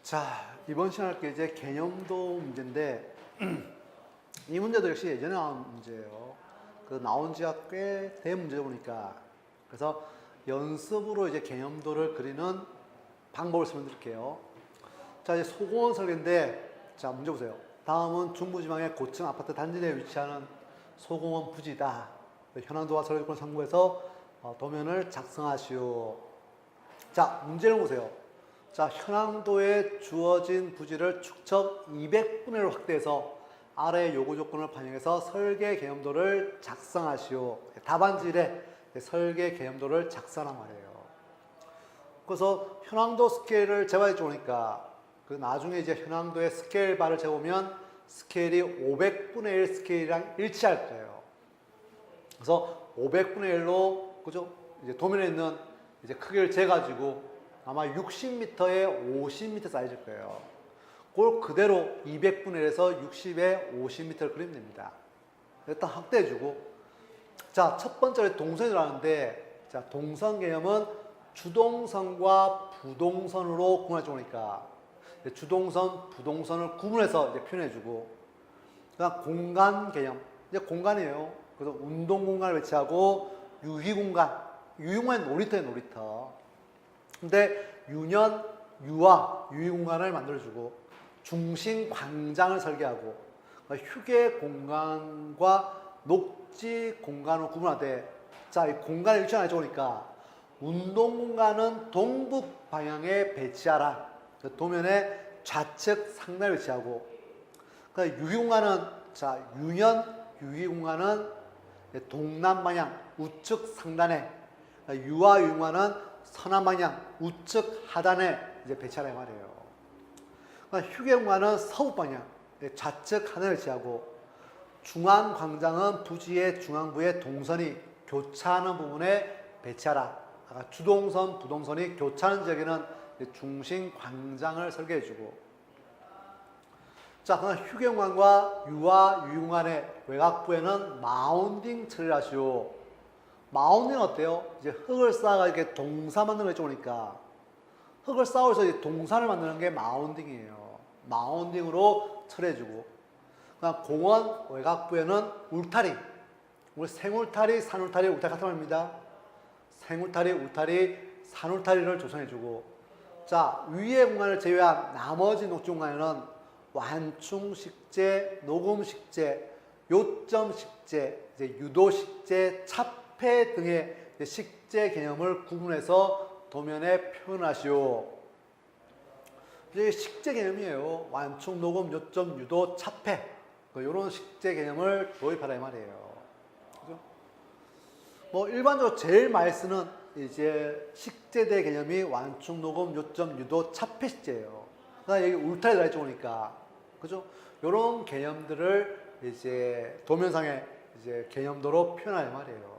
자, 이번 시간 할게 이제 개념도 문제인데 이 문제도 역시 예전에 나온 문제예요. 그 나온 지가 꽤 된 문제다 보니까 그래서 연습으로 이제 개념도를 그리는 방법을 설명드릴게요. 자, 이제 소공원 설계인데 자, 문제 보세요. 다음은 중부지방의 고층 아파트 단지 내에 위치하는 소공원 부지다. 현황도와 설계도를 참고해서 도면을 작성하시오. 자, 문제를 보세요. 자, 현황도에 주어진 부지를 축척 200분의 1로 확대해서 아래 요구 조건을 반영해서 설계 개념도를 작성하시오. 답안지에 설계 개념도를 작성하란 말이에요. 그래서 현황도 스케일을 재봐야 좋으니까 그 나중에 이제 현황도의 스케일 바를 재보면 스케일이 500분의 1 스케일이랑 일치할 거예요. 그래서 500분의 1로 그죠? 이제 도면에 있는 이제 크기를 재가지고 아마 60m에 50m 사이즈일 거예요. 그걸 그대로 200분의 1에서 60에 50m를 그리면 됩니다. 일단 확대해주고. 자, 첫 번째로 동선이라고 하는데, 자, 동선 개념은 주동선과 부동선으로 구분하지 보니까, 주동선, 부동선을 구분해서 이제 표현해주고, 그다음 공간 개념. 이제 공간이에요. 그래서 운동 공간을 배치하고, 유희 공간. 유희 공간은 놀이터예요, 놀이터. 근데 유년, 유아, 유희 공간을 만들어주고 중심 광장을 설계하고 그러니까 휴게 공간과 녹지 공간을 구분하되 자, 이 공간을 일정하게 적으니까 운동 공간은 동북 방향에 배치하라. 그 도면의 좌측 상단에 배치하고 그러니까 유희 공간은 자, 유년, 유희 공간은 동남 방향 우측 상단에 그러니까 유아, 유희 공간은 서남 방향 우측 하단에 이제 배치하라 말이에요. 그러니까 휴게 공간은 서북 방향 좌측 하단에 배치하고 중앙 광장은 부지의 중앙부에 동선이 교차하는 부분에 배치하라. 아까 주동선, 부동선이 교차하는 지역에는 중심 광장을 설계해주고 자, 그럼 휴게 공간과 유아, 유희 공간의 외곽부에는 마운딩 처리를 하시오. 마운딩은 어때요? 이제 흙을 쌓아가 이렇게 동사 만드는 거 좋으니까 흙을 쌓아서 이제 동산을 만드는 게 마운딩이에요. 마운딩으로 처리해주고 그다음 공원 외곽부에는 울타리 우리 생울타리, 산울타리, 울타리 같은 말입니다. 생울타리, 울타리, 산울타리를 조성해주고 자, 위의 공간을 제외한 나머지 녹지 공간에는 완충식재, 녹음식재, 요점식재, 유도식재, 찹 등의 식재 개념을 구분해서 도면에 표현하시오. 이게 식재 개념이에요. 완충, 녹음, 요점, 유도, 차폐. 이런 식재 개념을 도입하라 이 말이에요. 그죠? 뭐 일반적으로 제일 많이 쓰는 이제 식재대 개념이 완충, 녹음, 요점, 유도, 차폐 식재예요. 그다음 여기 울타리 들어있죠 보니까, 그죠? 이런 개념들을 이제 도면상에 이제 개념도로 표현할 말이에요.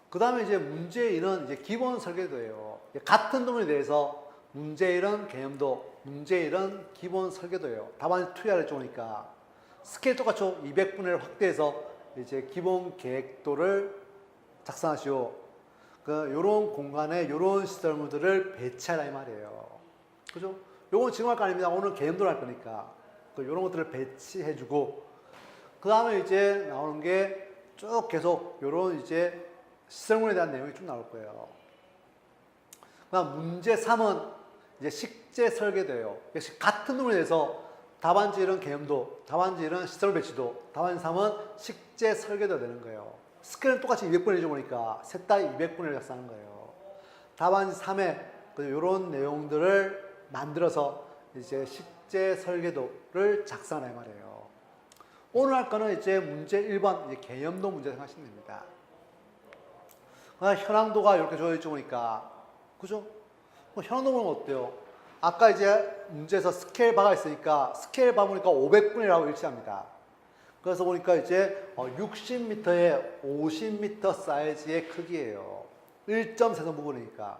그 다음에 이제 문제 1은 이제 기본 설계도예요. 같은 도면에 대해서 문제 1은 개념도, 문제 1은 기본 설계도예요. 답안지 투여를 해주니까 스케일 똑같죠? 200분의 1 확대해서 이제 기본 계획도를 작성하시오. 요런 공간에 요런 시설물들을 배치하라 이 말이에요. 그죠? 요건 지금 할 거 아닙니다. 오늘 개념도를 할 거니까. 요런 것들을 배치해주고 그 다음에 이제 나오는 게 쭉 계속 요런 이제 시설물에 대한 내용이 쭉 나올 거예요. 그다음 문제 3은 이제 식재 설계도예요. 역시 같은 놈에 대해서 답안지 1은 개념도, 답안지 1은 시설물 배치도, 답안지 3은 식재 설계도 되는 거예요. 스케일은 똑같이 200분의 1을 보니까 셋 다 200분의 1을 작성하는 거예요. 답안지 3에 이런 내용들을 만들어서 이제 식재 설계도를 작성하는 말이에요. 오늘 할 거는 이제 문제 1번 이제 개념도 문제 생각하시면 됩니다. 현황도가 이렇게 주어져 있죠 보니까 그죠? 현황도 보면 어때요? 아까 이제 문제에서 스케일 바가 있으니까 스케일 바 보니까 500분이라고 일치합니다. 그래서 보니까 이제 60m에 50m 사이즈의 크기예요. 1.3선 부분이니까.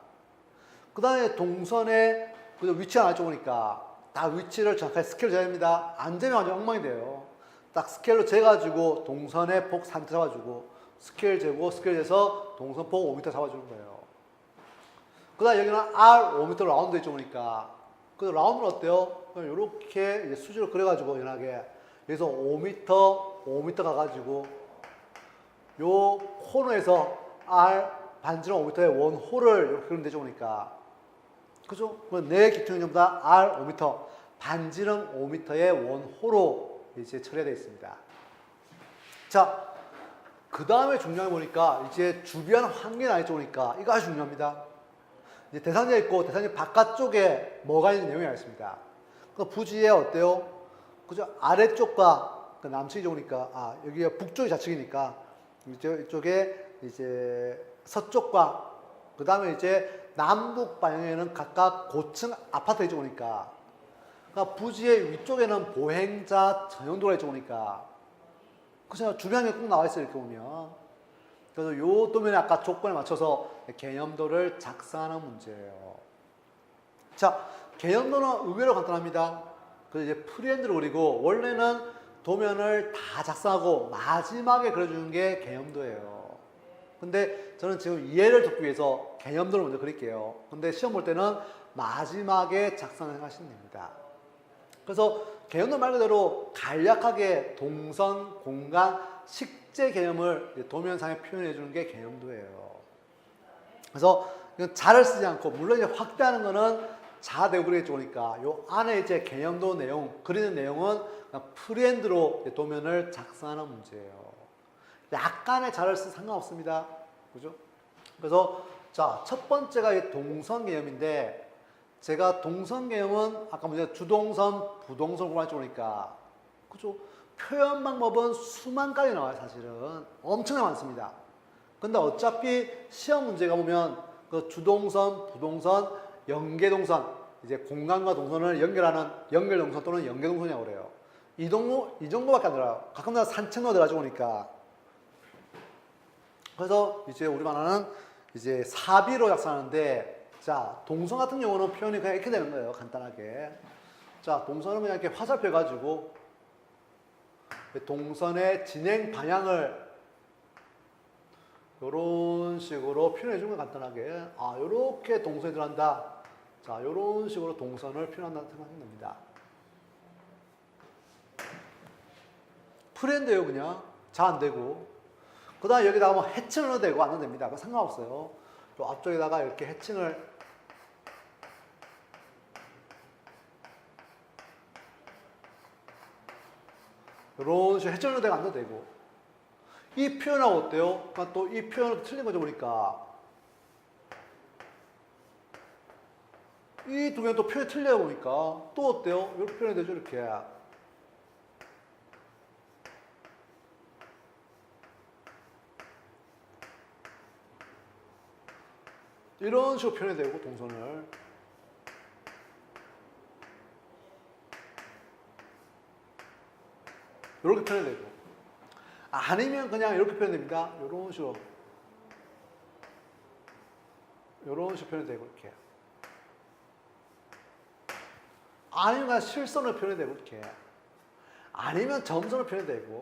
그 다음에 동선의 위치가 나왔죠 보니까 다 위치를 정확하게 스케일로 재야 됩니다. 안 재면 완전 엉망이 돼요. 딱 스케일로 재가지고 동선의 폭 3m 잡아주고 스케일 재고 스케일 재서 동선폭 5m 잡아주는 거예요. 그 다음 여기는 R 5m 라운드 있죠, 보니까. 그 라운드는 어때요? 이렇게 이제 수직으로 그려가지고 연하게. 여기서 5m, 5m 가가지고 요 코너에서 R 반지름 5m의 원호를 이렇게 그리면 되죠, 보니까. 그죠? 내 기둥이 전부 다 R 5m, 반지름 5m의 원호로 이제 처리되어 있습니다. 자, 그 다음에 중요한 게 보니까 이제 주변 환경이 나있죠, 보니까. 이거 아주 중요합니다. 이제 대상자 있고 대상자 바깥쪽에 뭐가 있는 내용이 있습니다. 그 부지에 어때요? 그죠? 아래쪽과 그 남측이 좋으니까, 여기가 북쪽이 좌측이니까, 이쪽에 이제 서쪽과, 그 다음에 이제 남북 방향에는 각각 고층 아파트가 있죠, 보니까. 그러니까 부지의 위쪽에는 보행자 전용도가 있죠, 보니까. 그죠? 주변에 꼭 나와 있어요, 이렇게 보면. 그래서 요 도면에 아까 조건에 맞춰서 개념도를 작성하는 문제예요. 자, 개념도는 의외로 간단합니다. 그래서 이제 프리핸드로 그리고 원래는 도면을 다 작성하고 마지막에 그려주는 게 개념도예요. 근데 저는 지금 이해를 돕기 위해서 개념도를 먼저 그릴게요. 근데 시험 볼 때는 마지막에 작성을 하시면 됩니다. 그래서 개념도 말 그대로 간략하게 동선, 공간, 식재 개념을 도면상에 표현해 주는 게 개념도예요. 그래서 이건 자를 쓰지 않고, 물론 이제 확대하는 거는 자대고 그리겠죠, 보니까. 요 안에 이제 개념도 내용, 그리는 내용은 프리핸드로 도면을 작성하는 문제예요. 약간의 자를 쓰 상관없습니다. 그죠? 그래서 자, 첫 번째가 이 동선 개념인데, 제가 동선 개념은 아까 문제 주동선, 부동선 구간을 보니까, 그죠? 표현 방법은 수만 가지 나와요, 사실은. 엄청나게 많습니다. 근데 어차피 시험 문제가 보면 그 주동선, 부동선, 연계동선, 이제 공간과 동선을 연결하는 연결동선 또는 연계동선이라고 그래요. 이 정도밖에 안 들어요. 가끔가다 산책로 들어가지고 오니까. 그래서 이제 우리 반화는 이제 사비로 작성하는데, 자, 동선 같은 경우는 표현이 그냥 이렇게 되는 거예요, 간단하게. 자, 동선은 그냥 이렇게 화살표 해가지고 동선의 진행 방향을 이런 식으로 표현해 주는 거 간단하게. 이렇게 동선이 들어간다. 자, 이런 식으로 동선을 표현한다는 생각하면 됩니다. 프리핸드예요, 그냥. 잘 안 되고. 그 다음에 여기다가 뭐 해칭을 넣어도 되고 안 넣어도 됩니다. 그건 상관없어요. 요 앞쪽에다가 이렇게 해칭을 이런 식으로 해칭을 넣어도 되고 안 넣어도 되고. 이 표현하고 어때요? 그러니까 또 이 표현은 틀린 거죠, 보니까. 이 두 개는 또 표현이 틀려요, 보니까. 또 어때요? 이렇게 표현이 되죠, 이렇게. 이런 식으로 표현이 되고, 동선을. 이렇게 표현이 되고. 아니면 그냥 이렇게 표현됩니다. 이런 식으로. 이런 식으로 표현되고, 이렇게. 아니면 그냥 실선으로 표현되고, 이렇게. 아니면 점선으로 표현되고,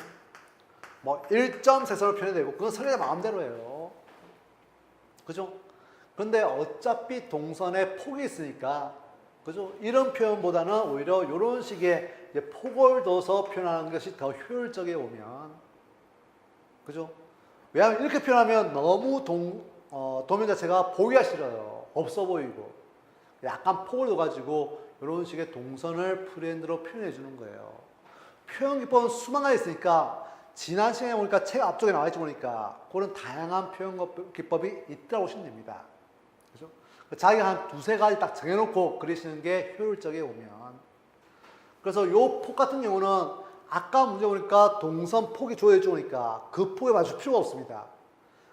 뭐 1.3선으로 표현되고, 그건 설계자 마음대로예요. 그죠? 근데 어차피 동선에 폭이 있으니까, 그죠? 이런 표현보다는 오히려 이런 식의 폭을 둬서 표현하는 것이 더 효율적이에 오면, 그죠? 왜냐하면 이렇게 표현하면 너무 도면 자체가 보기가 싫어요. 없어 보이고. 약간 폭을 둬가지고 이런 식의 동선을 프리핸드로 표현해 주는 거예요. 표현 기법은 수만 가지 있으니까 지난 시간에 보니까 책 앞쪽에 나와 있지 보니까 그런 다양한 표현 기법이 있다고 보시면 됩니다. 그죠? 자기가 한 두세 가지 딱 정해놓고 그리시는 게 효율적이에 오면. 그래서 요 폭 같은 경우는 아까 문제 보니까 동선 폭이 조여져 오니까 그 폭에 맞출 필요가 없습니다.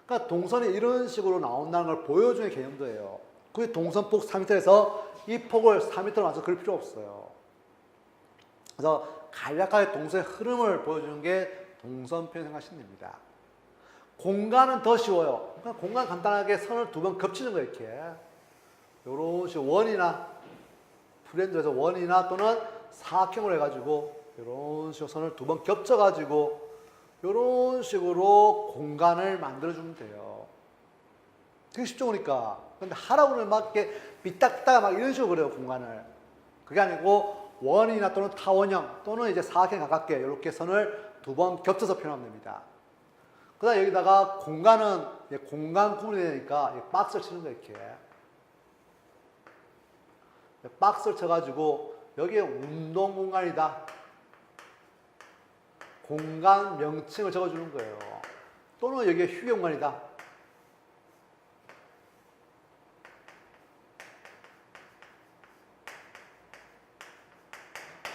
그러니까 동선이 이런 식으로 나온다는 걸 보여주는 개념도예요. 그 동선 폭 4m에서 이 폭을 4m로 맞춰 그릴 필요 없어요. 그래서 간략하게 동선의 흐름을 보여주는 게 동선 표현 생각하시면 됩니다. 공간은 더 쉬워요. 그러니까 공간 간단하게 선을 두 번 겹치는 거예요, 이렇게. 요런 식으로 원이나, 프리핸드에서 원이나 또는 사각형으로 해가지고 이런 식으로 선을 두 번 겹쳐가지고 이런 식으로 공간을 만들어주면 돼요. 되게 쉽죠, 그러니까. 근데 하라고는 막 이렇게 삐딱삐딱 막 이런 식으로 그려요, 공간을. 그게 아니고 원이나 또는 타원형 또는 이제 사각형에 가깝게 이렇게 선을 두 번 겹쳐서 표현하면 됩니다. 그 다음 여기다가 공간은 공간 구분이 되니까 박스를 치는 거예요, 이렇게. 박스를 쳐가지고 여기에 운동 공간이다. 공간 명칭을 적어주는 거예요. 또는 여기에 휴게 공간이다.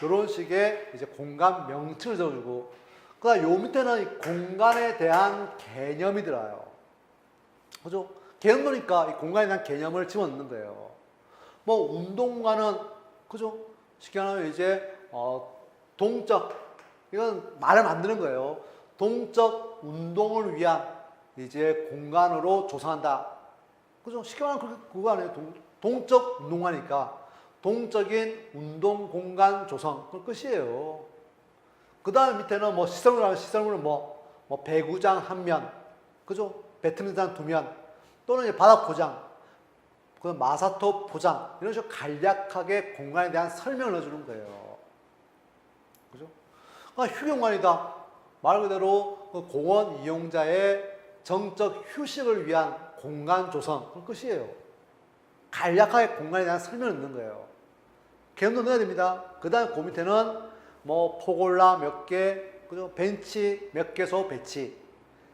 이런 식의 이제 공간 명칭을 적어주고, 그 다음 요 밑에는 이 공간에 대한 개념이 들어요. 그죠? 개념도니까 이 공간에 대한 개념을 집어넣는 거예요. 뭐 운동공간은 그죠? 쉽게 말하면 이제 동적, 이건 말을 만드는 거예요. 동적 운동을 위한 이제 공간으로 조성한다. 그죠? 쉽게 말하면 그거 아니에요. 동적 운동공간이니까 동적인 운동 공간 조성, 그 끝이에요. 그 다음 밑에는 뭐 시설물 하면 시설물은 뭐 배구장 한 면, 그죠? 배드민턴 두 면, 또는 이제 바닥 포장, 그 마사토 포장, 이런 식으로 간략하게 공간에 대한 설명을 해주는 거예요. 그죠? 그러니까 휴게공간이다. 말 그대로 그 공원 이용자의 정적 휴식을 위한 공간 조성, 그 끝이에요. 간략하게 공간에 대한 설명을 넣는 거예요. 개념도 넣어야 됩니다. 그 다음 그 밑에는 뭐 포골라 몇 개, 그죠? 벤치 몇 개소 배치.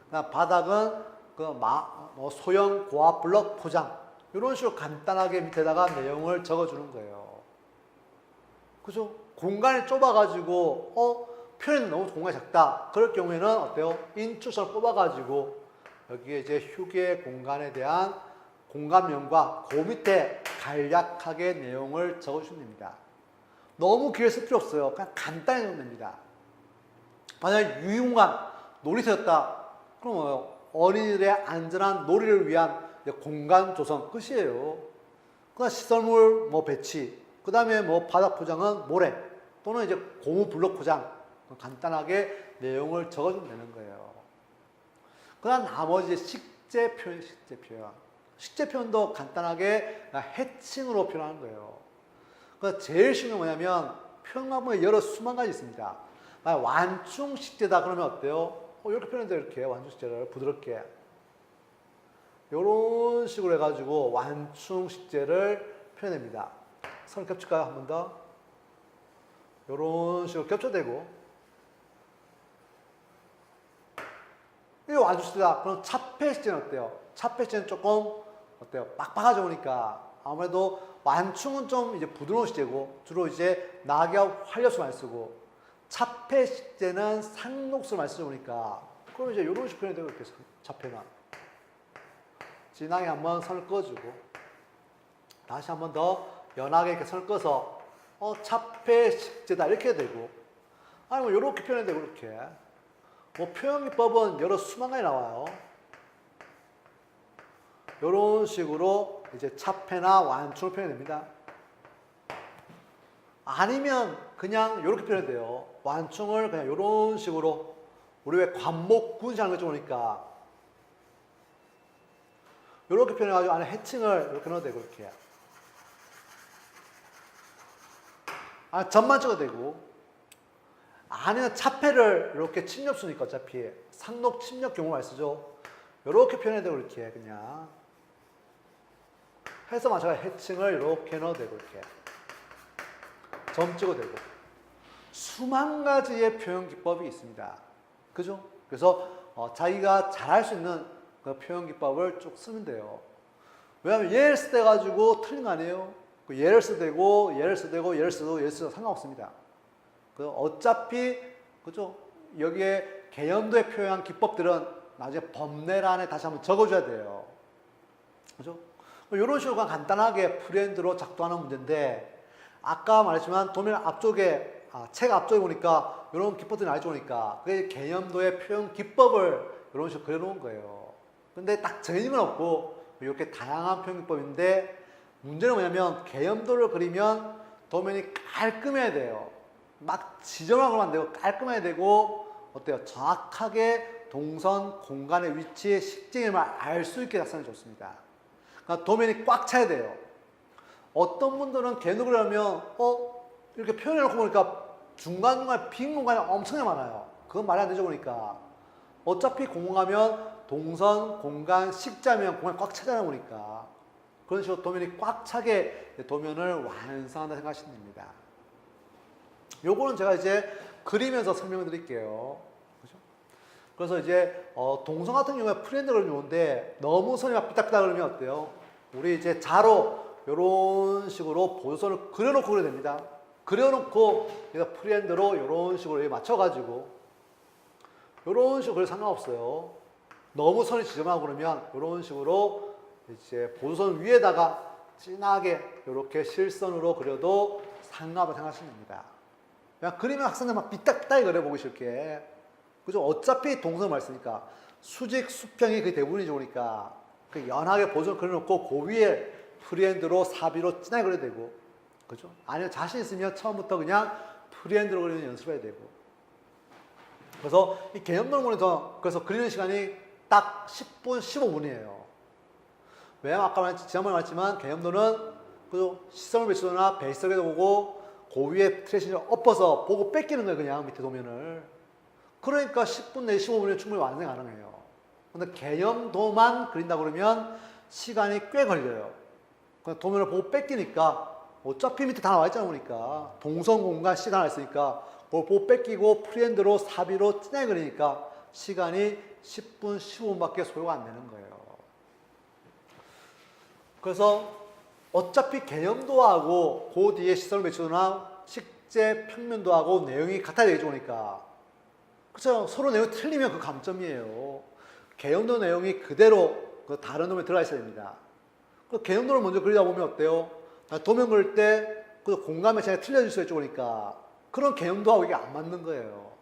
그다음 바닥은 그 소형 고압 블럭 포장. 이런 식으로 간단하게 밑에다가 내용을 적어주는 거예요. 그죠? 공간이 좁아가지고 표현이 너무 공간이 작다. 그럴 경우에는 어때요? 인출선을 뽑아가지고 여기에 이제 휴게 공간에 대한 공간명과 그 밑에 간략하게 내용을 적어주시면 됩니다. 너무 길게 쓸 필요 없어요. 그냥 간단히 적으면 됩니다. 만약에 유흥공간, 놀이터였다. 그럼 뭐요? 어린이들의 안전한 놀이를 위한 공간 조성 끝이에요. 그다음 시설물 뭐 배치, 그 다음에 뭐 바닥 포장은 모래 또는 이제 고무 블록 포장, 간단하게 내용을 적어주면 되는 거예요. 그다음 나머지 식재 표현, 식재 표현. 식재 표현도 간단하게 해칭으로 표현하는 거예요. 그러니까 제일 쉬운 게 뭐냐면 표현과목에 여러 수만 가지 있습니다. 완충 식재다 그러면 어때요? 이렇게 표현해도 이렇게 완충 식재를 부드럽게 이런 식으로 해가지고 완충 식재를 표현합니다. 선을 겹칠까요? 한 번 더. 이런 식으로 겹쳐대고 이거 완충 식재다. 그럼 차폐 식재는 어때요? 차폐 식재는 조금 어때요? 빡빡하죠, 보니까. 아무래도 완충은 좀 이제 부드러운 식재고, 주로 이제 낙엽, 활력수 많이 쓰고, 차폐 식재는 상록수를 많이 쓰다 보니까, 그럼 이제 이런 식으로 표현이 되고, 이렇게 차폐가. 진하게 한번 선을 꺼주고, 다시 한번 더 연하게 이렇게 선을 꺼서, 차폐 식재다. 이렇게 해도 되고, 아니면 이렇게 표현해도 되고, 이렇게. 뭐 표현기법은 여러 수만 가지 나와요. 이런 식으로 이제 차폐나 완충을 표현됩니다. 아니면 그냥 이렇게 표현해도 돼요. 완충을 그냥 이런 식으로 우리 왜 관목 군시하는 거 보니까 이렇게 표현해가지고 안에 해칭을 이렇게 넣어도 되고 이렇게 점만 찍어도 되고 아니면 차폐를 이렇게 침엽수니까 어차피 상록 침엽 경우 많이 쓰죠. 이렇게 표현해도 되고 이렇게 그냥 해서 마찬가지 해칭을 이렇게 넣어도 되고 이렇게 점 찍어도 되고 수만 가지의 표현 기법이 있습니다. 그죠? 그래서 자기가 잘할 수 있는 그 표현 기법을 쭉 쓰면 돼요. 왜냐하면 예를 쓸 때 가지고 틀린 거 아니에요? 그 예를 써도 되고 예를 써도 되고 예를 써도 상관없습니다. 그 어차피 그죠? 여기에 개념도에 표현한 기법들은 나중에 법례란에 다시 한번 적어줘야 돼요. 그죠? 이런 식으로 간단하게 프리핸드로 작동하는 문제인데 아까 말했지만 도면 앞쪽에 책 앞쪽에 보니까 이런 기법들이 나와 보니까 그게 개념도의 표현 기법을 이런 식으로 그려놓은 거예요. 근데 딱 정해진 건 없고 이렇게 다양한 표현 기법인데 문제는 뭐냐면 개념도를 그리면 도면이 깔끔해야 돼요. 막 지정하고는 안 되고 깔끔해야 되고 어때요? 정확하게 동선 공간의 위치에 식재임을 알 수 있게 작성해 줬습니다. 그러니까 도면이 꽉 차야 돼요. 어떤 분들은 개념도 그리려면 이렇게 표현해놓고 보니까 중간중간 빈 공간이 엄청나게 많아요. 그건 말이 안 되죠. 보니까 어차피 공공하면 동선, 공간, 식자면 공간이 꽉 차잖아요. 보니까 그런 식으로 도면이 꽉 차게 도면을 완성한다 생각하시면 됩니다. 요거는 제가 이제 그리면서 설명을 드릴게요. 그죠? 그래서 이제 동선 같은 경우에 프렌드를 좋은데 너무 선이 막 삐딱삐딱 그러면 어때요? 우리 이제 자로 이런 식으로 보조선을 그려놓고 그려야 됩니다. 그려놓고 프리핸드로 이런 식으로 맞춰가지고 이런 식으로 그래도 상관없어요. 너무 선이 지저분하고 그러면 이런 식으로 이제 보조선 위에다가 진하게 이렇게 실선으로 그려도 상관없다고 생각하시면 됩니다. 그냥 그리면 학생들 막 삐딱삐딱 그려보기 싫게. 그죠? 어차피 동선을 말쓰니까 수직, 수평이 그게 대부분이죠. 그러니까 그 연하게 보조선 그려놓고 그 위에 프리핸드로 사비로 진하게 그려야 되고, 그죠? 아니면 자신 있으면 처음부터 그냥 프리핸드로 그리는 연습해야 되고. 그래서 이 개념 논문에서 그래서 그리는 시간이 딱 10분, 15분이에요. 왜냐면 아까 지난번에 말했지만 개념도는 그 시선을 배치도나 베이스를 보고 그 위에 트레이싱을 엎어서 보고 뺏기는 거예요. 그냥 밑에 도면을. 그러니까 10분 내지 15분이면 충분히 완성이 가능해요. 근데 개념도만 그린다 그러면 시간이 꽤 걸려요. 도면을 보고 뺏기니까 어차피 밑에 다 나와 있잖아. 보니까 동선, 공간, 시간 알 있으니까 그걸 보고 뺏기고 프리핸드로 사비로 진하게 그리니까 시간이 10분, 15분밖에 소요가 안 되는 거예요. 그래서 어차피 개념도하고 그 뒤에 시선을 배치도나 식재 평면도하고 내용이 같아야 되겠죠. 그러니까 그렇죠. 서로 내용이 틀리면 그 감점이에요. 개념도 내용이 그대로 그 다른 도면에 들어가 있어야 됩니다. 그 개념도를 먼저 그리다 보면 어때요? 도면 그릴 때 그 공간 매체가 틀려질 수 있죠. 그러니까 그런 개념도하고 이게 안 맞는 거예요.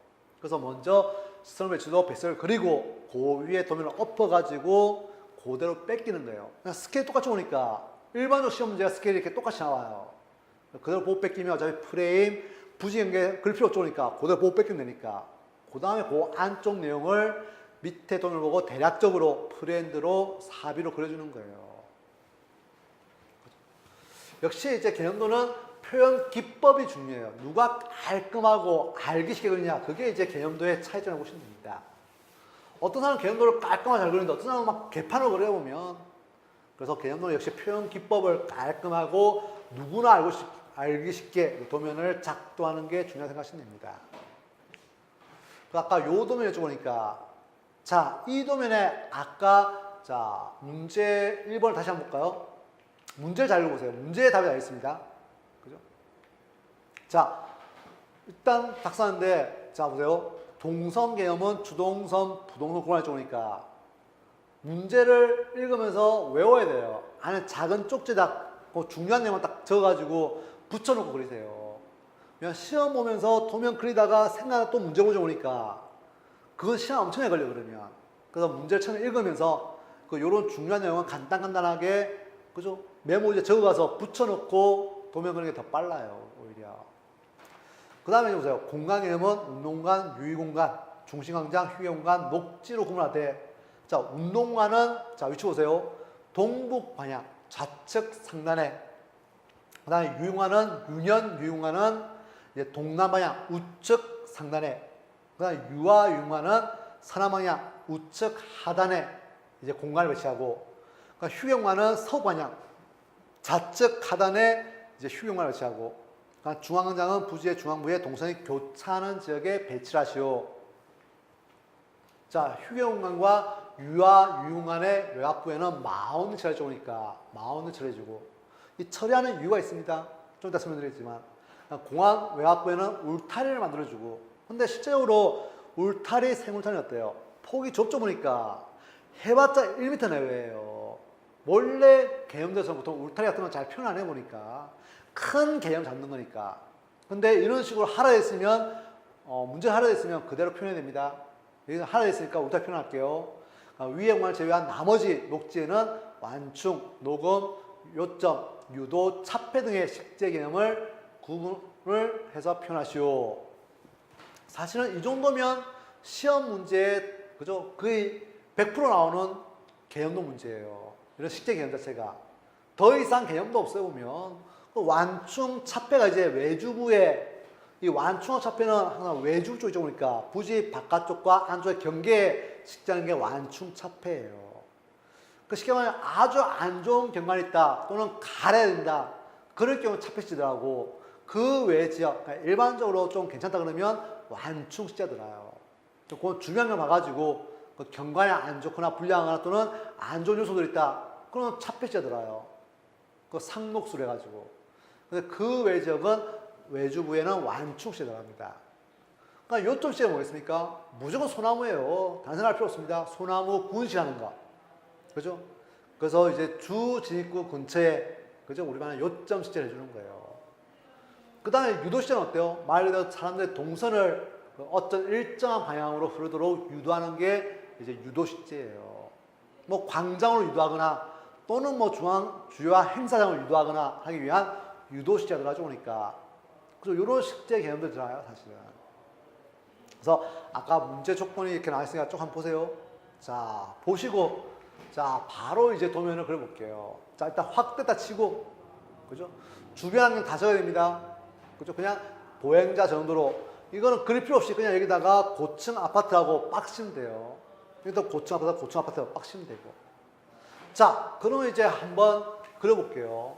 그래서 먼저 시선을 배치도 베이스를 그리고 그 위에 도면을 엎어가지고 그대로 뺏기는 거예요. 그냥 스케일이 똑같이 오니까 일반적 시험 문제가 스케일이 이렇게 똑같이 나와요. 그대로 보고 뺏기면 어차피 프레임, 부지연계 그릴 필요 없죠. 그러니까 그대로 보고 뺏기면 되니까. 그 다음에 그 안쪽 내용을 밑에 도면을 보고 대략적으로 프리핸드로 사비로 그려주는 거예요. 역시 이제 개념도는 표현 기법이 중요해요. 누가 깔끔하고 알기 쉽게 그리냐. 그게 이제 개념도의 차이점이라고 보시면 됩니다. 어떤 사람은 개념도를 깔끔하게 잘 그리는데 어떤 사람은 막 개판으로 그려보면 그래서 개념도는 역시 표현 기법을 깔끔하고 누구나 알기 쉽게 도면을 작도하는 게 중요하다고 생각하시면 됩니다. 아까 요 도면을 여쭤보니까 자, 이 도면에 아까 자 문제 1번을 다시 한번 볼까요? 문제를 잘 읽어보세요. 문제의 답이 나와 있습니다. 그죠? 자, 일단 작성하는데 자 보세요. 동선 개념은 주동선, 부동선 구분할 쪽이니까 문제를 읽으면서 외워야 돼요. 안에 작은 쪽지에다 그 중요한 내용만 딱 적어가지고 붙여놓고 그리세요. 그냥 시험 보면서 도면 그리다가 생각나 또 문제 보죠 오니까 그건 시간 엄청나게 걸려 그러면. 그래서 문제를 처음에 읽으면서 그 요런 중요한 내용은 간단하게 그죠? 메모지에 적어가서 붙여놓고 도면 그리는 게 더 빨라요 오히려. 그 다음에 보세요. 공간 개념은 운동공간, 유의공간, 중심광장, 휴게공간, 녹지로 구분하되 자 운동공간은 자 위치 보세요. 동북 방향 좌측 상단에. 그 다음에 유의공간은 유의공간은 이제 동남 방향 우측 상단에. 그 다음에 유아 유의공간은 서남 방향 우측 하단에 이제 공간을 배치하고. 그러니까 휴게공간은 서북 방향 좌측 하단에 이제 휴게공간을 배치하고. 그러니까 중앙광장은 부지의 중앙부에 동선이 교차하는 지역에 배치를 하시오. 자, 휴게공간과 유아 유의공간의 외곽부에는 마운드 처리해 주니까 마운드 처리해 주고 이 처리하는 이유가 있습니다. 좀 이따 설명드리겠지만 공항 외곽부에는 울타리를 만들어 주고 근데 실제적으로 울타리 생울타리는 어때요? 폭이 좁죠 보니까 해봤자 1m 내외예요. 원래 개념대에서 보통 울타리 같은 건 잘 표현 안 해보니까 큰 개념 잡는 거니까. 근데 이런 식으로 하라 했으면 문제를 하라 했으면 그대로 표현해야 됩니다. 여기서 하라 했으니까 울타리 표현할게요. 위에 공간을 제외한 나머지 녹지에는 완충, 녹음, 요점, 유도, 차폐 등의 식재 개념을 구분을 해서 표현하시오. 사실은 이 정도면 시험 문제에 그죠? 거의 100% 나오는 개념도 문제예요. 이런 식재 개념 자체가. 더 이상 개념도 없어요, 보면. 그 완충 차폐가 이제 외주부에, 이 완충 차폐는 항상 외주 쪽이죠, 보니까. 부지 바깥쪽과 안쪽의 경계에 식재하는 게 완충 차폐예요. 그 쉽게 말하면 아주 안 좋은 경관이 있다, 또는 가려야 된다. 그럴 경우 차폐시더라고. 그 외 지역, 그러니까 일반적으로 좀 괜찮다 그러면 완충 식재가 들어요. 그 중요한 걸 봐가지고 그 경관이 안 좋거나 불량하거나 또는 안 좋은 요소들이 있다. 그러면 차폐시가 들어요. 그 상록수로 해가지고. 근데 그 외 지역은 외주부에는 완충 식재가 들어갑니다. 그러니까 요점 식재가 뭐겠습니까? 무조건 소나무예요. 단순할 필요 없습니다. 소나무 군시하는 거. 그죠? 그래서 이제 주 진입구 근처에, 그죠? 우리 말하는 요점 식재를 해주는 거예요. 그 다음에 유도 식재는 어때요? 말 그대로 사람들의 동선을 어떤 일정한 방향으로 흐르도록 유도하는 게 이제 유도 식재예요. 뭐 광장으로 유도하거나 또는 뭐 주요한 행사장을 유도하거나 하기 위한 유도 식재가 들어가죠, 보니까. 그래서 이런 식재 개념들 들어가요, 사실은. 그래서 아까 문제 조건이 이렇게 나와 있으니까 쭉 한번 보세요. 자, 보시고, 자, 바로 이제 도면을 그려볼게요. 자, 일단 확대다 치고, 그죠? 주변 환경 다 적어야 됩니다. 그죠? 그냥 보행자 정도로. 이거는 그릴 필요 없이 그냥 여기다가 고층 아파트하고 빡치면 돼요. 여기다 고층 아파트하고 빡치면 되고. 자, 그러면 이제 한번 그려볼게요.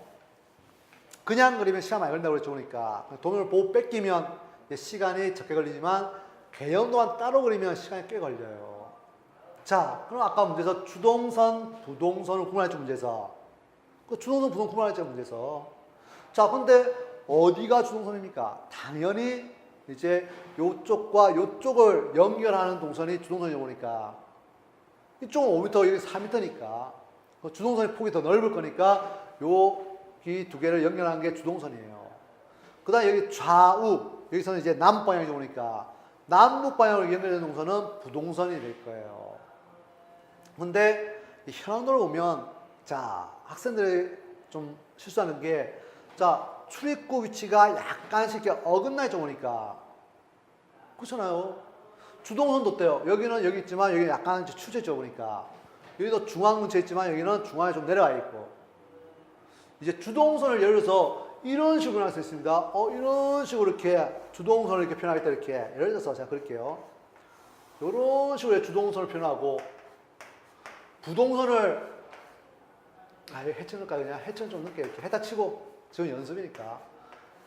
그냥 그리면 시간 많이 걸린다고 그랬죠, 그러니까. 도면을 보고 뺏기면 시간이 적게 걸리지만 개연도만 따로 그리면 시간이 꽤 걸려요. 자, 그럼 아까 문제에서 주동선, 부동선을 구분할지 문제에서. 그 주동선, 부동선 구분할지 문제에서. 자, 근데 어디가 주동선입니까? 당연히 이제 요쪽과 요쪽을 연결하는 동선이 주동선이다 보니까 이쪽은 5m, 여기 4m니까 주동선의 폭이 더 넓을 거니까 여기 두 개를 연결하는 게 주동선이에요. 그 다음에 여기 좌우, 여기서는 이제 남방향이다 보니까 남북 방향으로 연결되는 동선은 부동선이 될 거예요. 근데 이 현황도를 보면, 자, 학생들이 좀 실수하는 게, 자, 출입구 위치가 약간씩 이렇게 어긋나 있죠, 보니까. 그렇잖아요. 주동선도 어때요? 여기는 여기 있지만 여기는 약간 추세죠, 보니까. 여기도 중앙 근처에 있지만 여기는 중앙에 좀 내려와 있고. 이제 주동선을 예를 들어서 이런 식으로 할 수 있습니다. 이런 식으로 이렇게 주동선을 이렇게 표현하겠다, 이렇게. 예를 들어서 제가 그럴게요. 이런 식으로 주동선을 표현하고, 부동선을, 해쳐 넣을까, 그냥? 해쳐 좀 넣을게요. 이렇게 해다 치고, 지금 연습이니까.